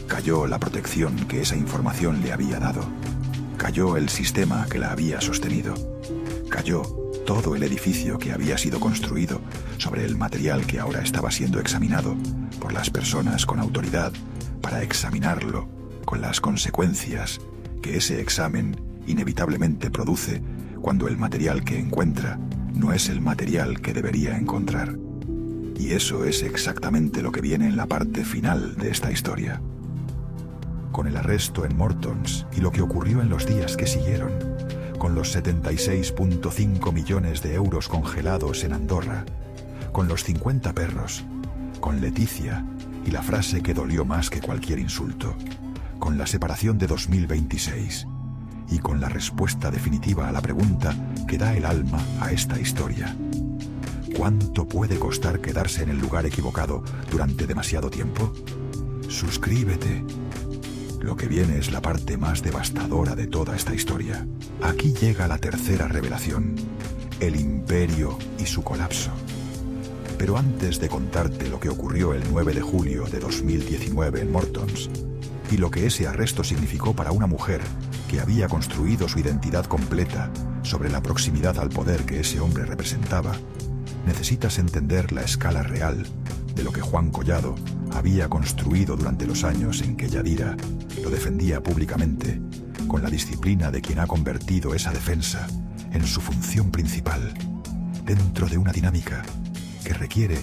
cayó la protección que esa información le había dado, cayó el sistema que la había sostenido, cayó todo el edificio que había sido construido sobre el material que ahora estaba siendo examinado por las personas con autoridad para examinarlo con las consecuencias que ese examen inevitablemente produce cuando el material que encuentra no es el material que debería encontrar. Y eso es exactamente lo que viene en la parte final de esta historia. Con el arresto en Mortons y lo que ocurrió en los días que siguieron, con los 76.5 millones de euros congelados en Andorra, con los 50 perros, con Leticia y la frase que dolió más que cualquier insulto, con la separación de 2026 y con la respuesta definitiva a la pregunta que da el alma a esta historia. ¿Cuánto puede costar quedarse en el lugar equivocado durante demasiado tiempo? Suscríbete. Lo que viene es la parte más devastadora de toda esta historia. Aquí llega la tercera revelación, el imperio y su colapso. Pero antes de contarte lo que ocurrió el 9 de julio de 2019 en Mortons y lo que ese arresto significó para una mujer que había construido su identidad completa sobre la proximidad al poder que ese hombre representaba, necesitas entender la escala real de lo que Juan Collado había construido durante los años en que Yadira lo defendía públicamente, con la disciplina de quien ha convertido esa defensa en su función principal, dentro de una dinámica que requiere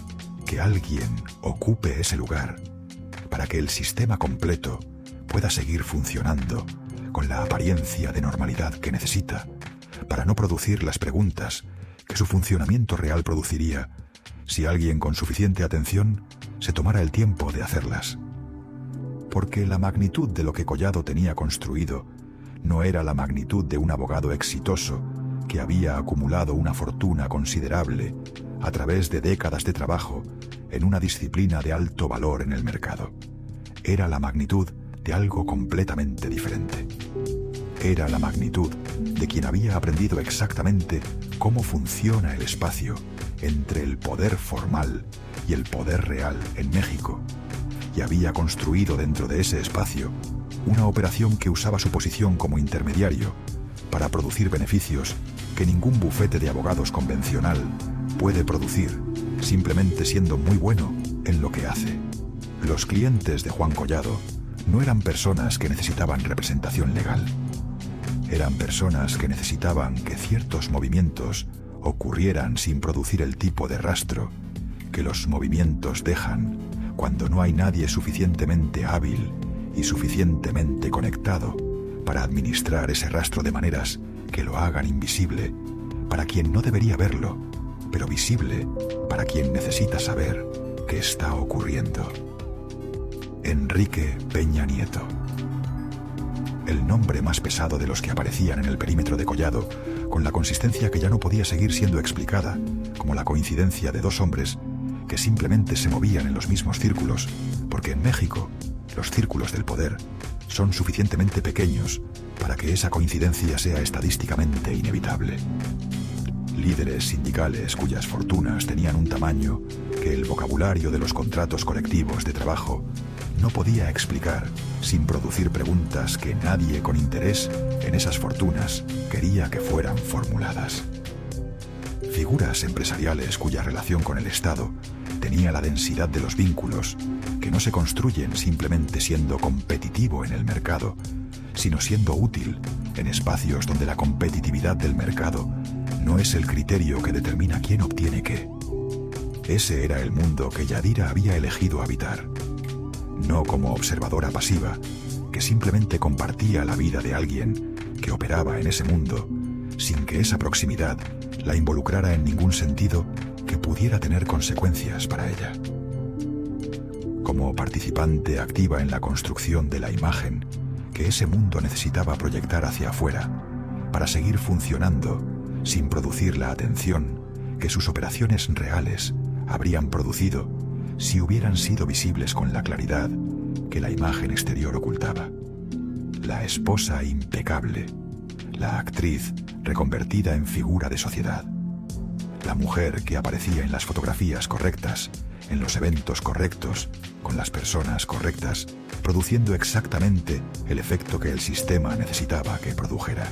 que alguien ocupe ese lugar para que el sistema completo pueda seguir funcionando con la apariencia de normalidad que necesita para no producir las preguntas que su funcionamiento real produciría si alguien con suficiente atención se tomara el tiempo de hacerlas. Porque la magnitud de lo que Collado tenía construido no era la magnitud de un abogado exitoso que había acumulado una fortuna considerable a través de décadas de trabajo en una disciplina de alto valor en el mercado. Era la magnitud de algo completamente diferente. Era la magnitud de quien había aprendido exactamente cómo funciona el espacio entre el poder formal y el poder real en México, y había construido dentro de ese espacio una operación que usaba su posición como intermediario para producir beneficios que ningún bufete de abogados convencional puede producir simplemente siendo muy bueno en lo que hace. Los clientes de Juan Collado no eran personas que necesitaban representación legal. Eran personas que necesitaban que ciertos movimientos ocurrieran sin producir el tipo de rastro que los movimientos dejan cuando no hay nadie suficientemente hábil y suficientemente conectado para administrar ese rastro de maneras que lo hagan invisible para quien no debería verlo, pero visible para quien necesita saber qué está ocurriendo. Enrique Peña Nieto. El nombre más pesado de los que aparecían en el perímetro de Collado, con la consistencia que ya no podía seguir siendo explicada, como la coincidencia de dos hombres que simplemente se movían en los mismos círculos, porque en México los círculos del poder son suficientemente pequeños para que esa coincidencia sea estadísticamente inevitable. Líderes sindicales cuyas fortunas tenían un tamaño que el vocabulario de los contratos colectivos de trabajo no podía explicar sin producir preguntas que nadie con interés en esas fortunas quería que fueran formuladas. Figuras empresariales cuya relación con el Estado tenía la densidad de los vínculos que no se construyen simplemente siendo competitivo en el mercado, sino siendo útil en espacios donde la competitividad del mercado no es el criterio que determina quién obtiene qué. Ese era el mundo que Yadira había elegido habitar, no como observadora pasiva, que simplemente compartía la vida de alguien que operaba en ese mundo, sin que esa proximidad la involucrara en ningún sentido que pudiera tener consecuencias para ella. Como participante activa en la construcción de la imagen que ese mundo necesitaba proyectar hacia afuera para seguir funcionando sin producir la atención que sus operaciones reales habrían producido si hubieran sido visibles con la claridad que la imagen exterior ocultaba. La esposa impecable, la actriz reconvertida en figura de sociedad, la mujer que aparecía en las fotografías correctas, en los eventos correctos, con las personas correctas, produciendo exactamente el efecto que el sistema necesitaba que produjera.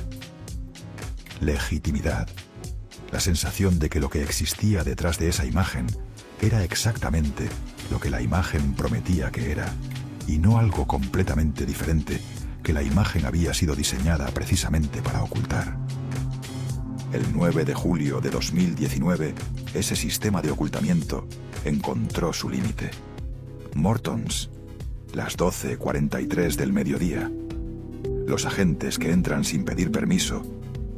Legitimidad, la sensación de que lo que existía detrás de esa imagen era exactamente lo que la imagen prometía que era, y no algo completamente diferente que la imagen había sido diseñada precisamente para ocultar. El 9 de julio de 2019, ese sistema de ocultamiento encontró su límite. Mortons, las 12:43 del mediodía. Los agentes que entran sin pedir permiso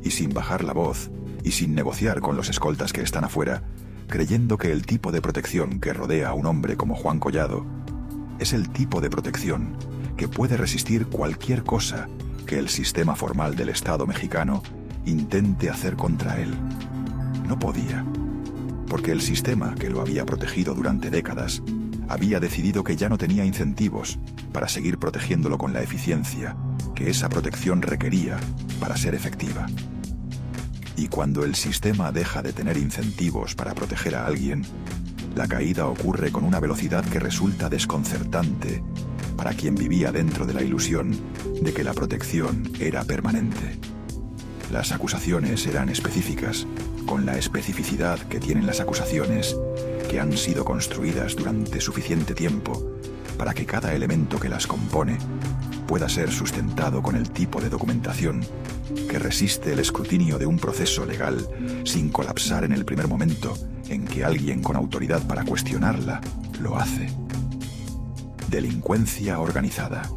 y sin bajar la voz y sin negociar con los escoltas que están afuera, creyendo que el tipo de protección que rodea a un hombre como Juan Collado es el tipo de protección que puede resistir cualquier cosa que el sistema formal del Estado mexicano intente hacer contra él. No podía, porque el sistema que lo había protegido durante décadas había decidido que ya no tenía incentivos para seguir protegiéndolo con la eficiencia que esa protección requería para ser efectiva. Y cuando el sistema deja de tener incentivos para proteger a alguien, la caída ocurre con una velocidad que resulta desconcertante para quien vivía dentro de la ilusión de que la protección era permanente. Las acusaciones eran específicas, con la especificidad que tienen las acusaciones, que han sido construidas durante suficiente tiempo para que cada elemento que las compone pueda ser sustentado con el tipo de documentación que resiste el escrutinio de un proceso legal sin colapsar en el primer momento en que alguien con autoridad para cuestionarla lo hace. Delincuencia organizada.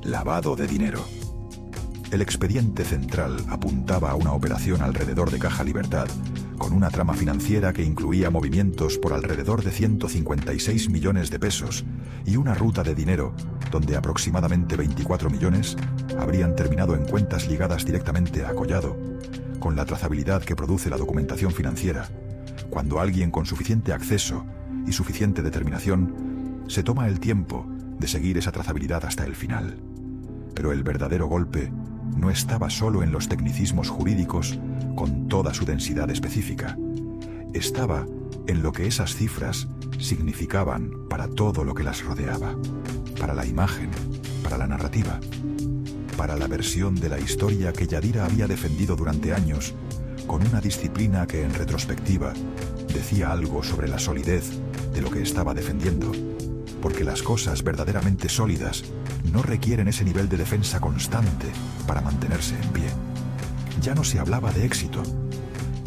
Lavado de dinero. El expediente central apuntaba a una operación alrededor de Caja Libertad, con una trama financiera que incluía movimientos por alrededor de 156 millones de pesos y una ruta de dinero donde aproximadamente 24 millones habrían terminado en cuentas ligadas directamente a Collado, con la trazabilidad que produce la documentación financiera, cuando alguien con suficiente acceso y suficiente determinación se toma el tiempo de seguir esa trazabilidad hasta el final. Pero el verdadero golpe no estaba solo en los tecnicismos jurídicos con toda su densidad específica. Estaba en lo que esas cifras significaban para todo lo que las rodeaba, para la imagen, para la narrativa, para la versión de la historia que Yadira había defendido durante años, con una disciplina que en retrospectiva decía algo sobre la solidez de lo que estaba defendiendo, porque las cosas verdaderamente sólidas no requieren ese nivel de defensa constante para mantenerse en pie. Ya no se hablaba de éxito,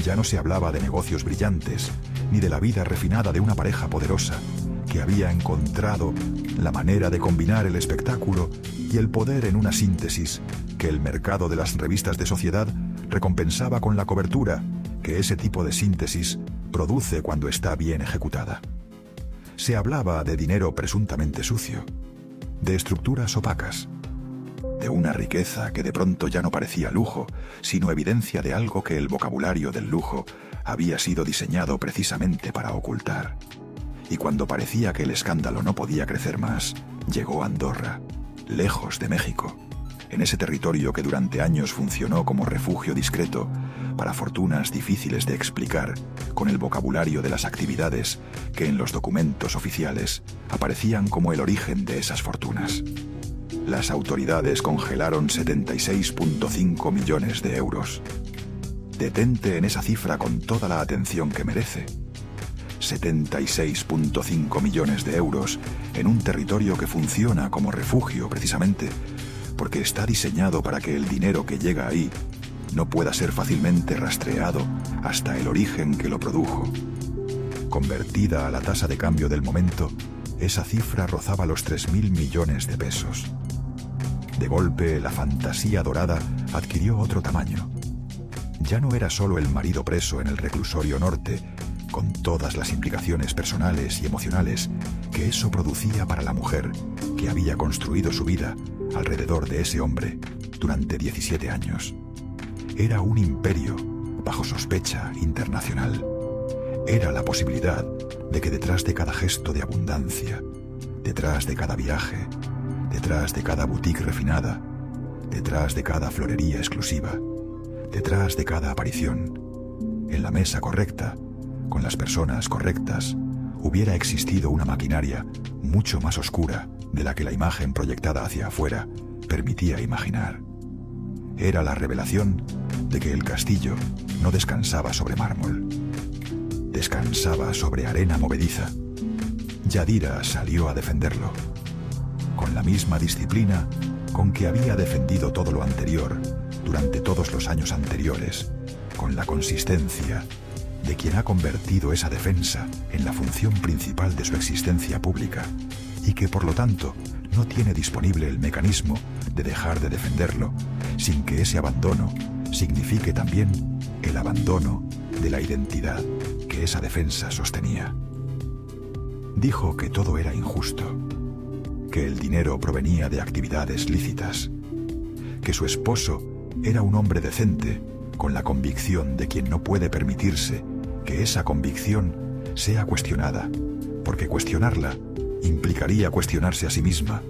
ya no se hablaba de negocios brillantes, ni de la vida refinada de una pareja poderosa que había encontrado la manera de combinar el espectáculo y el poder en una síntesis que el mercado de las revistas de sociedad recompensaba con la cobertura que ese tipo de síntesis produce cuando está bien ejecutada. Se hablaba de dinero presuntamente sucio, de estructuras opacas, de una riqueza que de pronto ya no parecía lujo, sino evidencia de algo que el vocabulario del lujo había sido diseñado precisamente para ocultar. Y cuando parecía que el escándalo no podía crecer más, llegó Andorra, lejos de México, en ese territorio que durante años funcionó como refugio discreto para fortunas difíciles de explicar con el vocabulario de las actividades que en los documentos oficiales aparecían como el origen de esas fortunas. Las autoridades congelaron 76,5 millones de euros. Detente en esa cifra con toda la atención que merece. 76,5 millones de euros en un territorio que funciona como refugio precisamente porque está diseñado para que el dinero que llega ahí no pueda ser fácilmente rastreado hasta el origen que lo produjo. Convertida a la tasa de cambio del momento, esa cifra rozaba los 3.000 millones de pesos. De golpe, la fantasía dorada adquirió otro tamaño. Ya no era solo el marido preso en el reclusorio norte, con todas las implicaciones personales y emocionales que eso producía para la mujer que había construido su vida alrededor de ese hombre durante 17 años. Era un imperio bajo sospecha internacional. Era la posibilidad de que detrás de cada gesto de abundancia, detrás de cada viaje, detrás de cada boutique refinada, detrás de cada florería exclusiva, detrás de cada aparición, en la mesa correcta, con las personas correctas, hubiera existido una maquinaria mucho más oscura de la que la imagen proyectada hacia afuera permitía imaginar. Era la revelación de que el castillo no descansaba sobre mármol, descansaba sobre arena movediza. Yadira salió a defenderlo, con la misma disciplina con que había defendido todo lo anterior durante todos los años anteriores, con la consistencia de quien ha convertido esa defensa en la función principal de su existencia pública y que por lo tanto no tiene disponible el mecanismo de dejar de defenderlo sin que ese abandono signifique también el abandono de la identidad que esa defensa sostenía. Dijo que todo era injusto, que el dinero provenía de actividades lícitas, que su esposo era un hombre decente con la convicción de quien no puede permitirse que esa convicción sea cuestionada, porque cuestionarla implicaría cuestionarse a sí misma,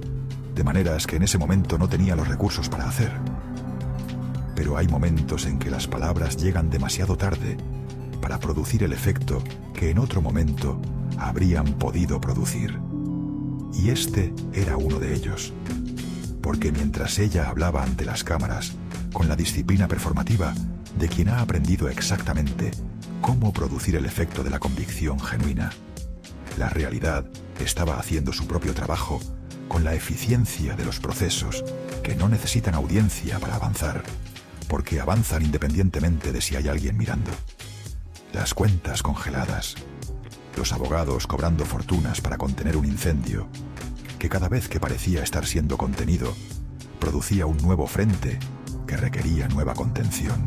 de maneras que en ese momento no tenía los recursos para hacer. Pero hay momentos en que las palabras llegan demasiado tarde para producir el efecto que en otro momento habrían podido producir. Y este era uno de ellos, porque mientras ella hablaba ante las cámaras, con la disciplina performativa de quien ha aprendido exactamente cómo producir el efecto de la convicción genuina, la realidad estaba haciendo su propio trabajo con la eficiencia de los procesos que no necesitan audiencia para avanzar, porque avanzan independientemente de si hay alguien mirando. Las cuentas congeladas, los abogados cobrando fortunas para contener un incendio, que cada vez que parecía estar siendo contenido, producía un nuevo frente que requería nueva contención,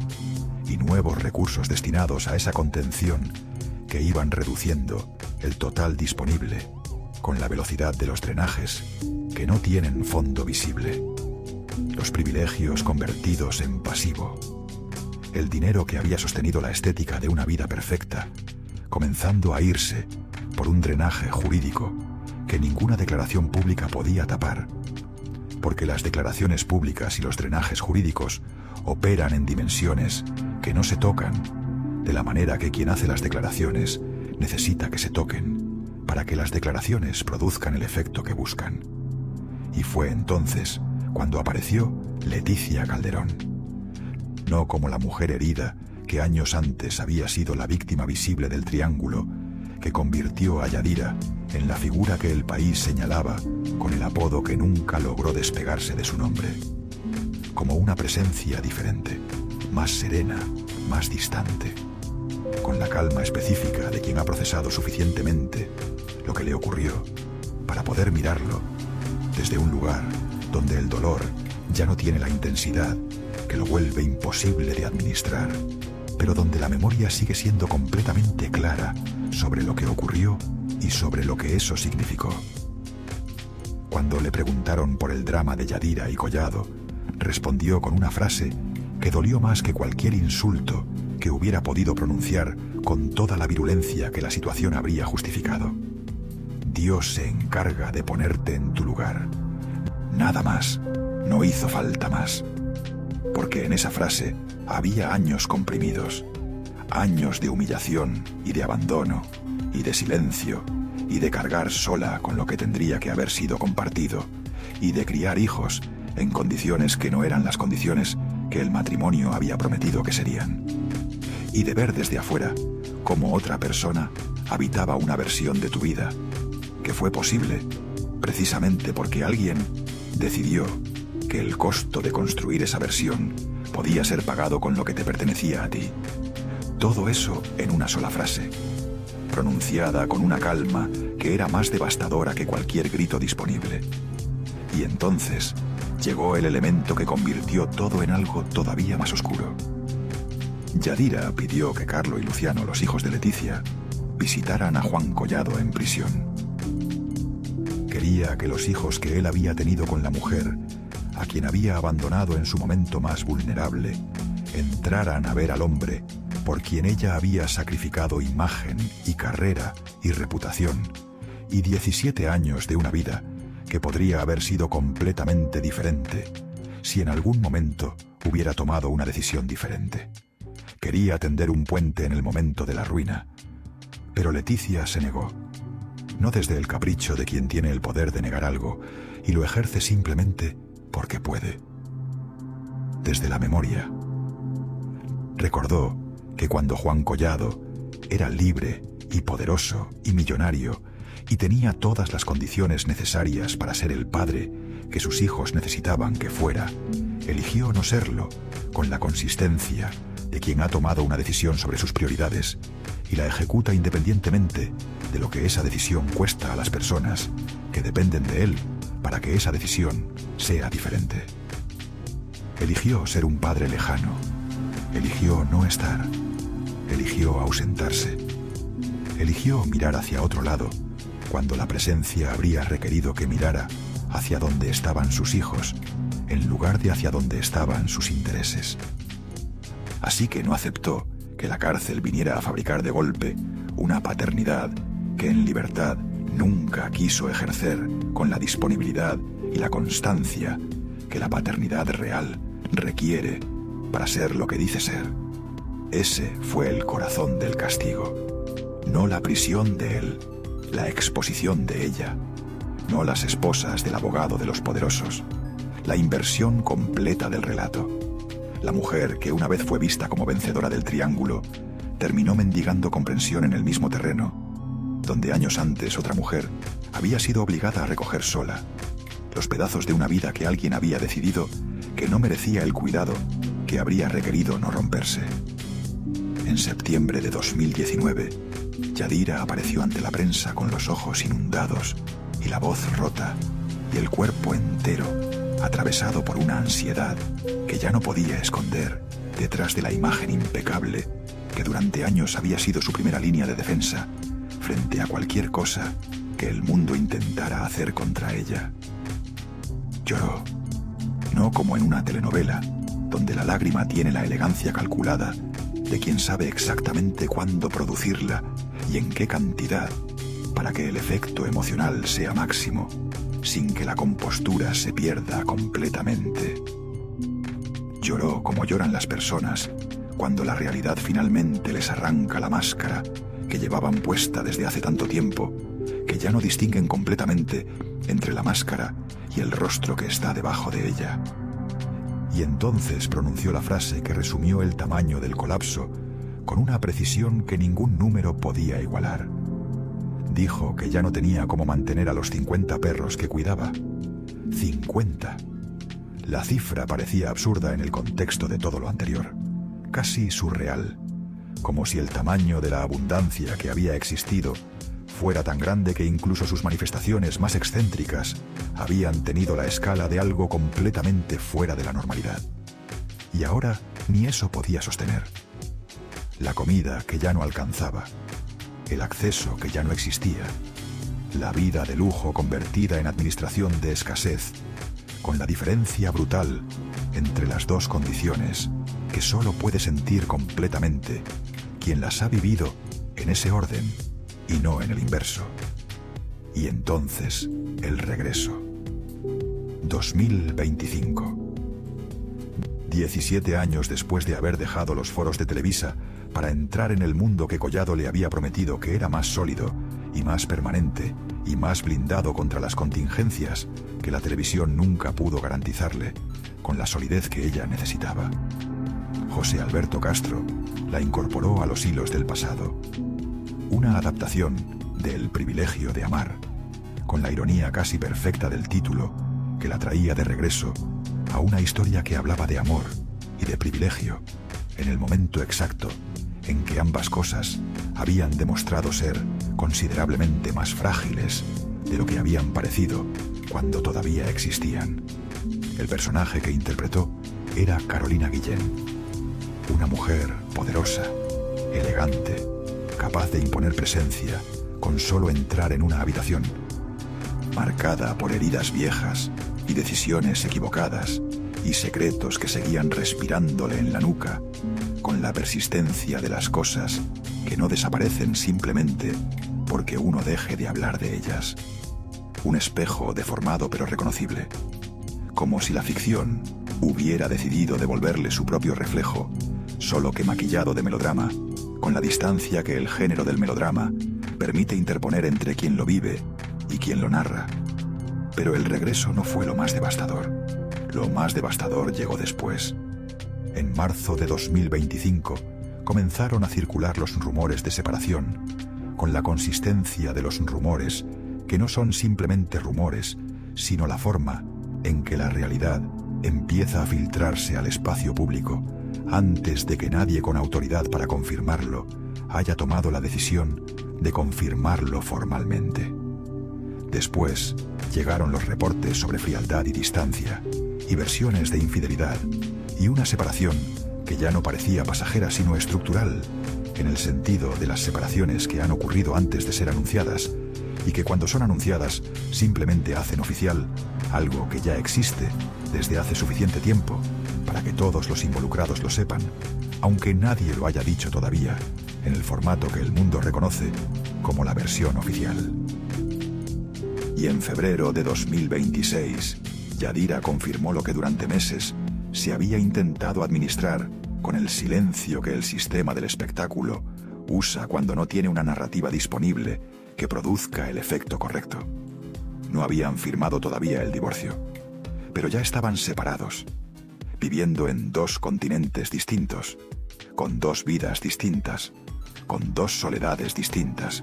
y nuevos recursos destinados a esa contención que iban reduciendo el total disponible con la velocidad de los drenajes que no tienen fondo visible, los privilegios convertidos en pasivo, el dinero que había sostenido la estética de una vida perfecta, comenzando a irse por un drenaje jurídico que ninguna declaración pública podía tapar, porque las declaraciones públicas y los drenajes jurídicos operan en dimensiones que no se tocan, de la manera que quien hace las declaraciones necesita que se toquen para que las declaraciones produzcan el efecto que buscan. Y fue entonces cuando apareció Leticia Calderón, no como la mujer herida que años antes había sido la víctima visible del triángulo que convirtió a Yadira en la figura que el país señalaba con el apodo que nunca logró despegarse de su nombre, como una presencia diferente, más serena, más distante. con la calma específica de quien ha procesado suficientemente lo que le ocurrió para poder mirarlo desde un lugar donde el dolor ya no tiene la intensidad que lo vuelve imposible de administrar, pero donde la memoria sigue siendo completamente clara sobre lo que ocurrió y sobre lo que eso significó. Cuando le preguntaron por el drama de Yadira y Collado, respondió con una frase que dolió más que cualquier insulto que hubiera podido pronunciar con toda la virulencia que la situación habría justificado. Dios se encarga de ponerte en tu lugar. Nada más, no hizo falta más. Porque en esa frase había años comprimidos, años de humillación y de abandono, y de silencio, y de cargar sola con lo que tendría que haber sido compartido, y de criar hijos en condiciones que no eran las condiciones que el matrimonio había prometido que serían, y de ver desde afuera cómo otra persona habitaba una versión de tu vida, que fue posible precisamente porque alguien decidió que el costo de construir esa versión podía ser pagado con lo que te pertenecía a ti. Todo eso en una sola frase, pronunciada con una calma que era más devastadora que cualquier grito disponible. Y entonces llegó el elemento que convirtió todo en algo todavía más oscuro. Yadira pidió que Carlo y Luciano, los hijos de Leticia, visitaran a Juan Collado en prisión. Quería que los hijos que él había tenido con la mujer, a quien había abandonado en su momento más vulnerable, entraran a ver al hombre por quien ella había sacrificado imagen y carrera y reputación, y 17 años de una vida que podría haber sido completamente diferente si en algún momento hubiera tomado una decisión diferente. Quería tender un puente en el momento de la ruina, pero Leticia se negó, no desde el capricho de quien tiene el poder de negar algo y lo ejerce simplemente porque puede. Desde la memoria. Recordó que cuando Juan Collado era libre y poderoso y millonario y tenía todas las condiciones necesarias para ser el padre que sus hijos necesitaban que fuera, eligió no serlo con la consistencia de quien ha tomado una decisión sobre sus prioridades y la ejecuta independientemente de lo que esa decisión cuesta a las personas que dependen de él para que esa decisión sea diferente. Eligió ser un padre lejano, eligió no estar, eligió ausentarse, eligió mirar hacia otro lado cuando la presencia habría requerido que mirara hacia donde estaban sus hijos en lugar de hacia donde estaban sus intereses. Así que no aceptó que la cárcel viniera a fabricar de golpe una paternidad que en libertad nunca quiso ejercer con la disponibilidad y la constancia que la paternidad real requiere para ser lo que dice ser. Ese fue el corazón del castigo, no la prisión de él, la exposición de ella, no las esposas del abogado de los poderosos, la inversión completa del relato. La mujer, que una vez fue vista como vencedora del triángulo, terminó mendigando comprensión en el mismo terreno, donde años antes otra mujer había sido obligada a recoger sola los pedazos de una vida que alguien había decidido que no merecía el cuidado que habría requerido no romperse. En septiembre de 2019, Yadira apareció ante la prensa con los ojos inundados y la voz rota y el cuerpo entero atravesado por una ansiedad que ya no podía esconder detrás de la imagen impecable que durante años había sido su primera línea de defensa frente a cualquier cosa que el mundo intentara hacer contra ella. Lloró, no como en una telenovela, donde la lágrima tiene la elegancia calculada de quien sabe exactamente cuándo producirla y en qué cantidad para que el efecto emocional sea máximo, sin que la compostura se pierda completamente. Lloró como lloran las personas cuando la realidad finalmente les arranca la máscara que llevaban puesta desde hace tanto tiempo que ya no distinguen completamente entre la máscara y el rostro que está debajo de ella. Y entonces pronunció la frase que resumió el tamaño del colapso con una precisión que ningún número podía igualar. Dijo que ya no tenía cómo mantener a los 50 perros que cuidaba. 50. La cifra parecía absurda en el contexto de todo lo anterior, casi surreal, como si el tamaño de la abundancia que había existido fuera tan grande que incluso sus manifestaciones más excéntricas habían tenido la escala de algo completamente fuera de la normalidad. Y ahora ni eso podía sostener. La comida que ya no alcanzaba, el acceso que ya no existía, la vida de lujo convertida en administración de escasez, con la diferencia brutal entre las dos condiciones que solo puede sentir completamente quien las ha vivido en ese orden y no en el inverso. Y entonces, el regreso. 2025. 17 años después de haber dejado los foros de Televisa para entrar en el mundo que Collado le había prometido que era más sólido y más permanente y más blindado contra las contingencias que la televisión nunca pudo garantizarle, con la solidez que ella necesitaba. José Alberto Castro la incorporó a los hilos del pasado. Una adaptación de El privilegio de amar, con la ironía casi perfecta del título que la traía de regreso a una historia que hablaba de amor y de privilegio en el momento exacto en que ambas cosas habían demostrado ser considerablemente más frágiles de lo que habían parecido cuando todavía existían. El personaje que interpretó era Carolina Guillén, una mujer poderosa, elegante, capaz de imponer presencia con solo entrar en una habitación, marcada por heridas viejas y decisiones equivocadas y secretos que seguían respirándole en la nuca, con la persistencia de las cosas que no desaparecen simplemente porque uno deje de hablar de ellas. Un espejo deformado pero reconocible, como si la ficción hubiera decidido devolverle su propio reflejo, solo que maquillado de melodrama, con la distancia que el género del melodrama permite interponer entre quien lo vive y quien lo narra. Pero el regreso no fue lo más devastador. Lo más devastador llegó después. En marzo de 2025 comenzaron a circular los rumores de separación, con la consistencia de los rumores que no son simplemente rumores, sino la forma en que la realidad empieza a filtrarse al espacio público antes de que nadie con autoridad para confirmarlo haya tomado la decisión de confirmarlo formalmente. Después llegaron los reportes sobre frialdad y distancia, y versiones de infidelidad, y una separación que ya no parecía pasajera sino estructural, en el sentido de las separaciones que han ocurrido antes de ser anunciadas, y que cuando son anunciadas simplemente hacen oficial algo que ya existe desde hace suficiente tiempo para que todos los involucrados lo sepan, aunque nadie lo haya dicho todavía, en el formato que el mundo reconoce como la versión oficial. Y en febrero de 2026, Yadira confirmó lo que durante meses se había intentado administrar con el silencio que el sistema del espectáculo usa cuando no tiene una narrativa disponible que produzca el efecto correcto. No habían firmado todavía el divorcio, pero ya estaban separados, viviendo en dos continentes distintos, con dos vidas distintas, con dos soledades distintas,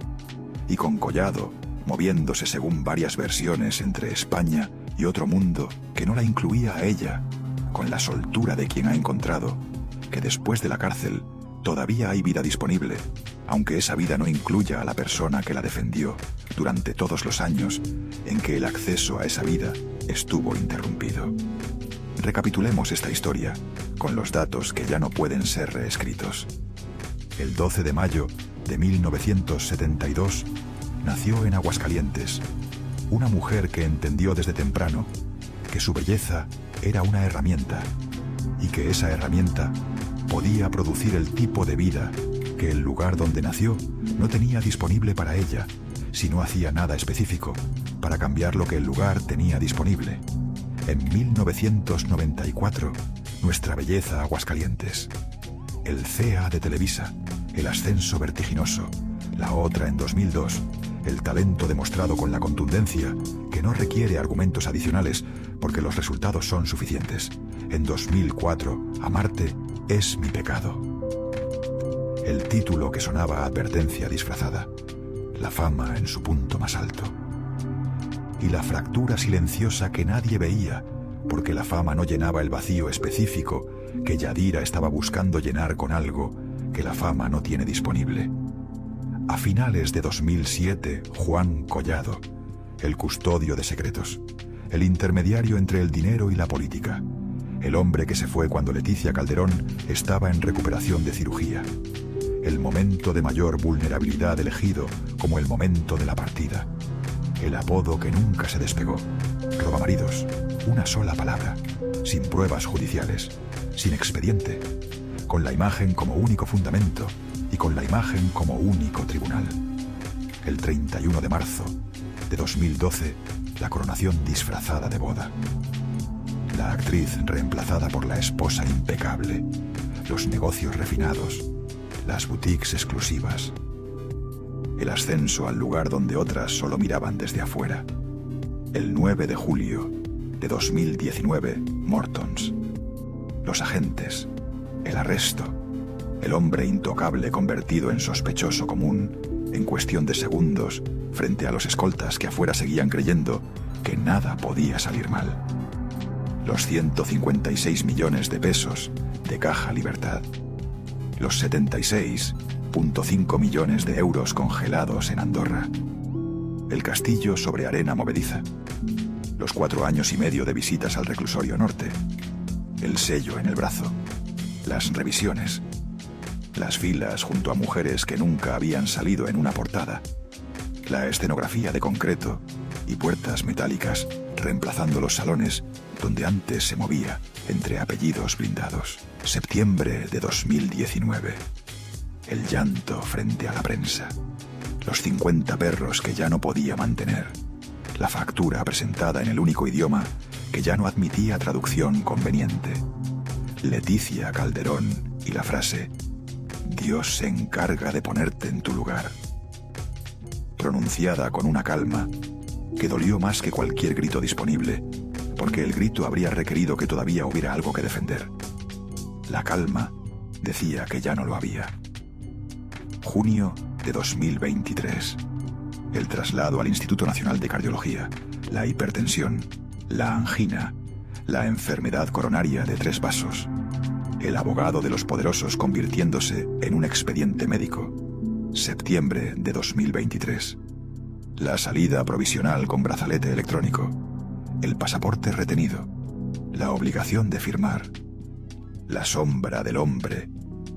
y con Collado moviéndose según varias versiones entre España y otro mundo que no la incluía a ella, con la soltura de quien ha encontrado que después de la cárcel todavía hay vida disponible, aunque esa vida no incluya a la persona que la defendió durante todos los años en que el acceso a esa vida estuvo interrumpido. Recapitulemos esta historia con los datos que ya no pueden ser reescritos. El 12 de mayo de 1972 nació en Aguascalientes una mujer que entendió desde temprano que su belleza era una herramienta y que esa herramienta podía producir el tipo de vida que el lugar donde nació no tenía disponible para ella si no hacía nada específico para cambiar lo que el lugar tenía disponible. En 1994, nuestra belleza Aguascalientes. El CEA de Televisa, el ascenso vertiginoso. La otra en 2002, el talento demostrado con la contundencia que no requiere argumentos adicionales porque los resultados son suficientes. En 2004, Amarte es mi pecado. El título que sonaba a advertencia disfrazada. La fama en su punto más alto. Y la fractura silenciosa que nadie veía, porque la fama no llenaba el vacío específico que Yadira estaba buscando llenar con algo que la fama no tiene disponible. A finales de 2007, Juan Collado, el custodio de secretos, el intermediario entre el dinero y la política, el hombre que se fue cuando Leticia Calderón estaba en recuperación de cirugía, el momento de mayor vulnerabilidad elegido como el momento de la partida, el apodo que nunca se despegó, robamaridos, una sola palabra, sin pruebas judiciales, sin expediente, con la imagen como único fundamento y con la imagen como único tribunal. El 31 de marzo de 2012, la coronación disfrazada de boda. La actriz reemplazada por la esposa impecable, los negocios refinados, las boutiques exclusivas, el ascenso al lugar donde otras solo miraban desde afuera. El 9 de julio de 2019, Mortons. Los agentes, el arresto, el hombre intocable convertido en sospechoso común en cuestión de segundos frente a los escoltas que afuera seguían creyendo que nada podía salir mal. Los 156 millones de pesos de Caja Libertad. Los 76,5 millones de euros congelados en Andorra. El castillo sobre arena movediza. Los 4 años y medio de visitas al reclusorio norte. El sello en el brazo. Las revisiones. Las filas junto a mujeres que nunca habían salido en una portada. La escenografía de concreto y puertas metálicas reemplazando los salones donde antes se movía entre apellidos blindados. Septiembre de 2019. El llanto frente a la prensa. Los 50 perros que ya no podía mantener. La factura presentada en el único idioma que ya no admitía traducción conveniente. Leticia Calderón y la frase: Dios se encarga de ponerte en tu lugar. Pronunciada con una calma que dolió más que cualquier grito disponible, porque el grito habría requerido que todavía hubiera algo que defender. La calma decía que ya no lo había. Junio de 2023. El traslado al Instituto Nacional de Cardiología, la hipertensión, la angina, la enfermedad coronaria de 3 vasos, el abogado de los poderosos convirtiéndose en un expediente médico. Septiembre de 2023. La salida provisional con brazalete electrónico, el pasaporte retenido, la obligación de firmar, la sombra del hombre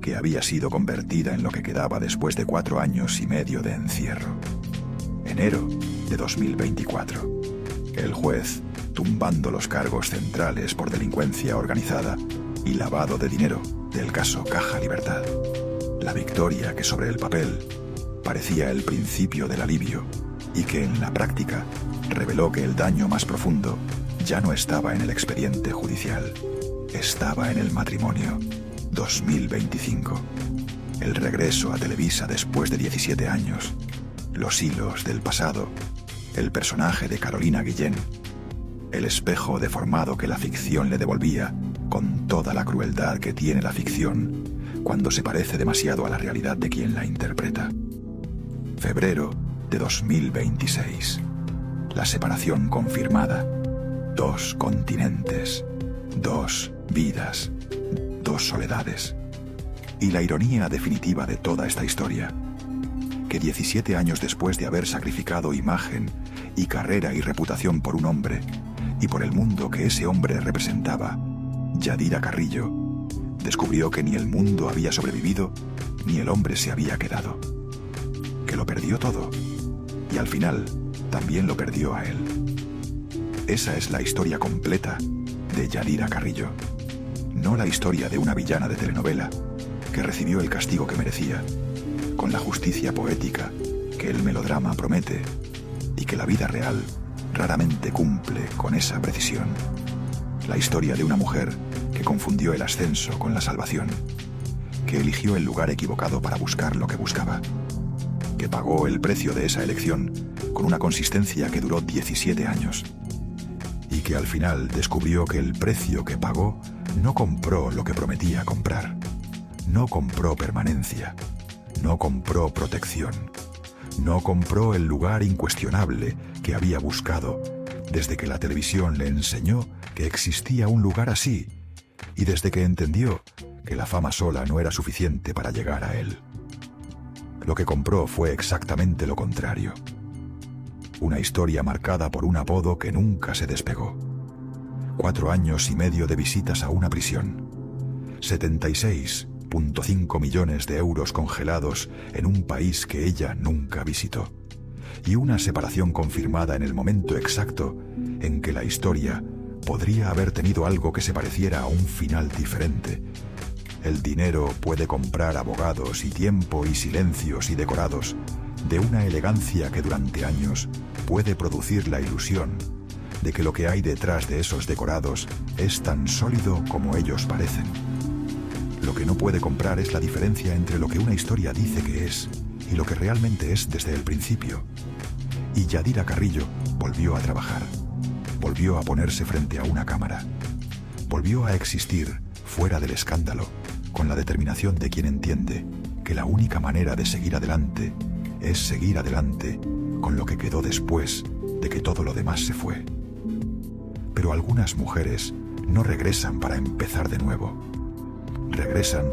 que había sido convertida en lo que quedaba después de 4 años y medio de encierro. Enero de 2024. El juez tumbando los cargos centrales por delincuencia organizada y lavado de dinero del caso Caja Libertad. La victoria que sobre el papel parecía el principio del alivio y que en la práctica reveló que el daño más profundo ya no estaba en el expediente judicial, estaba en el matrimonio. 2025. El regreso a Televisa después de 17 años. Los hilos del pasado. El personaje de Carolina Guillén. El espejo deformado que la ficción le devolvía con toda la crueldad que tiene la ficción cuando se parece demasiado a la realidad de quien la interpreta. Febrero de 2026. La separación confirmada. 2 continentes. 2 vidas. 2 soledades. Y la ironía definitiva de toda esta historia, que 17 años después de haber sacrificado imagen y carrera y reputación por un hombre y por el mundo que ese hombre representaba, Yadira Carrillo, descubrió que ni el mundo había sobrevivido ni el hombre se había quedado, que lo perdió todo y al final también lo perdió a él. Esa es la historia completa de Yadira Carrillo. No la historia de una villana de telenovela que recibió el castigo que merecía, con la justicia poética que el melodrama promete y que la vida real raramente cumple con esa precisión. La historia de una mujer que confundió el ascenso con la salvación, que eligió el lugar equivocado para buscar lo que buscaba, que pagó el precio de esa elección con una consistencia que duró 17 años, y que al final descubrió que el precio que pagó no compró lo que prometía comprar, no compró permanencia, no compró protección, no compró el lugar incuestionable que había buscado desde que la televisión le enseñó que existía un lugar así y desde que entendió que la fama sola no era suficiente para llegar a él. Lo que compró fue exactamente lo contrario. Una historia marcada por un apodo que nunca se despegó. 4 años y medio de visitas a una prisión. 76,5 millones de euros congelados en un país que ella nunca visitó. Y una separación confirmada en el momento exacto en que la historia podría haber tenido algo que se pareciera a un final diferente. El dinero puede comprar abogados y tiempo y silencios y decorados de una elegancia que durante años puede producir la ilusión de que lo que hay detrás de esos decorados es tan sólido como ellos parecen. Lo que no puede comprar es la diferencia entre lo que una historia dice que es y lo que realmente es desde el principio. Y Yadira Carrillo volvió a trabajar, volvió a ponerse frente a una cámara, volvió a existir fuera del escándalo, con la determinación de quien entiende que la única manera de seguir adelante es seguir adelante con lo que quedó después de que todo lo demás se fue. Pero algunas mujeres no regresan para empezar de nuevo. Regresan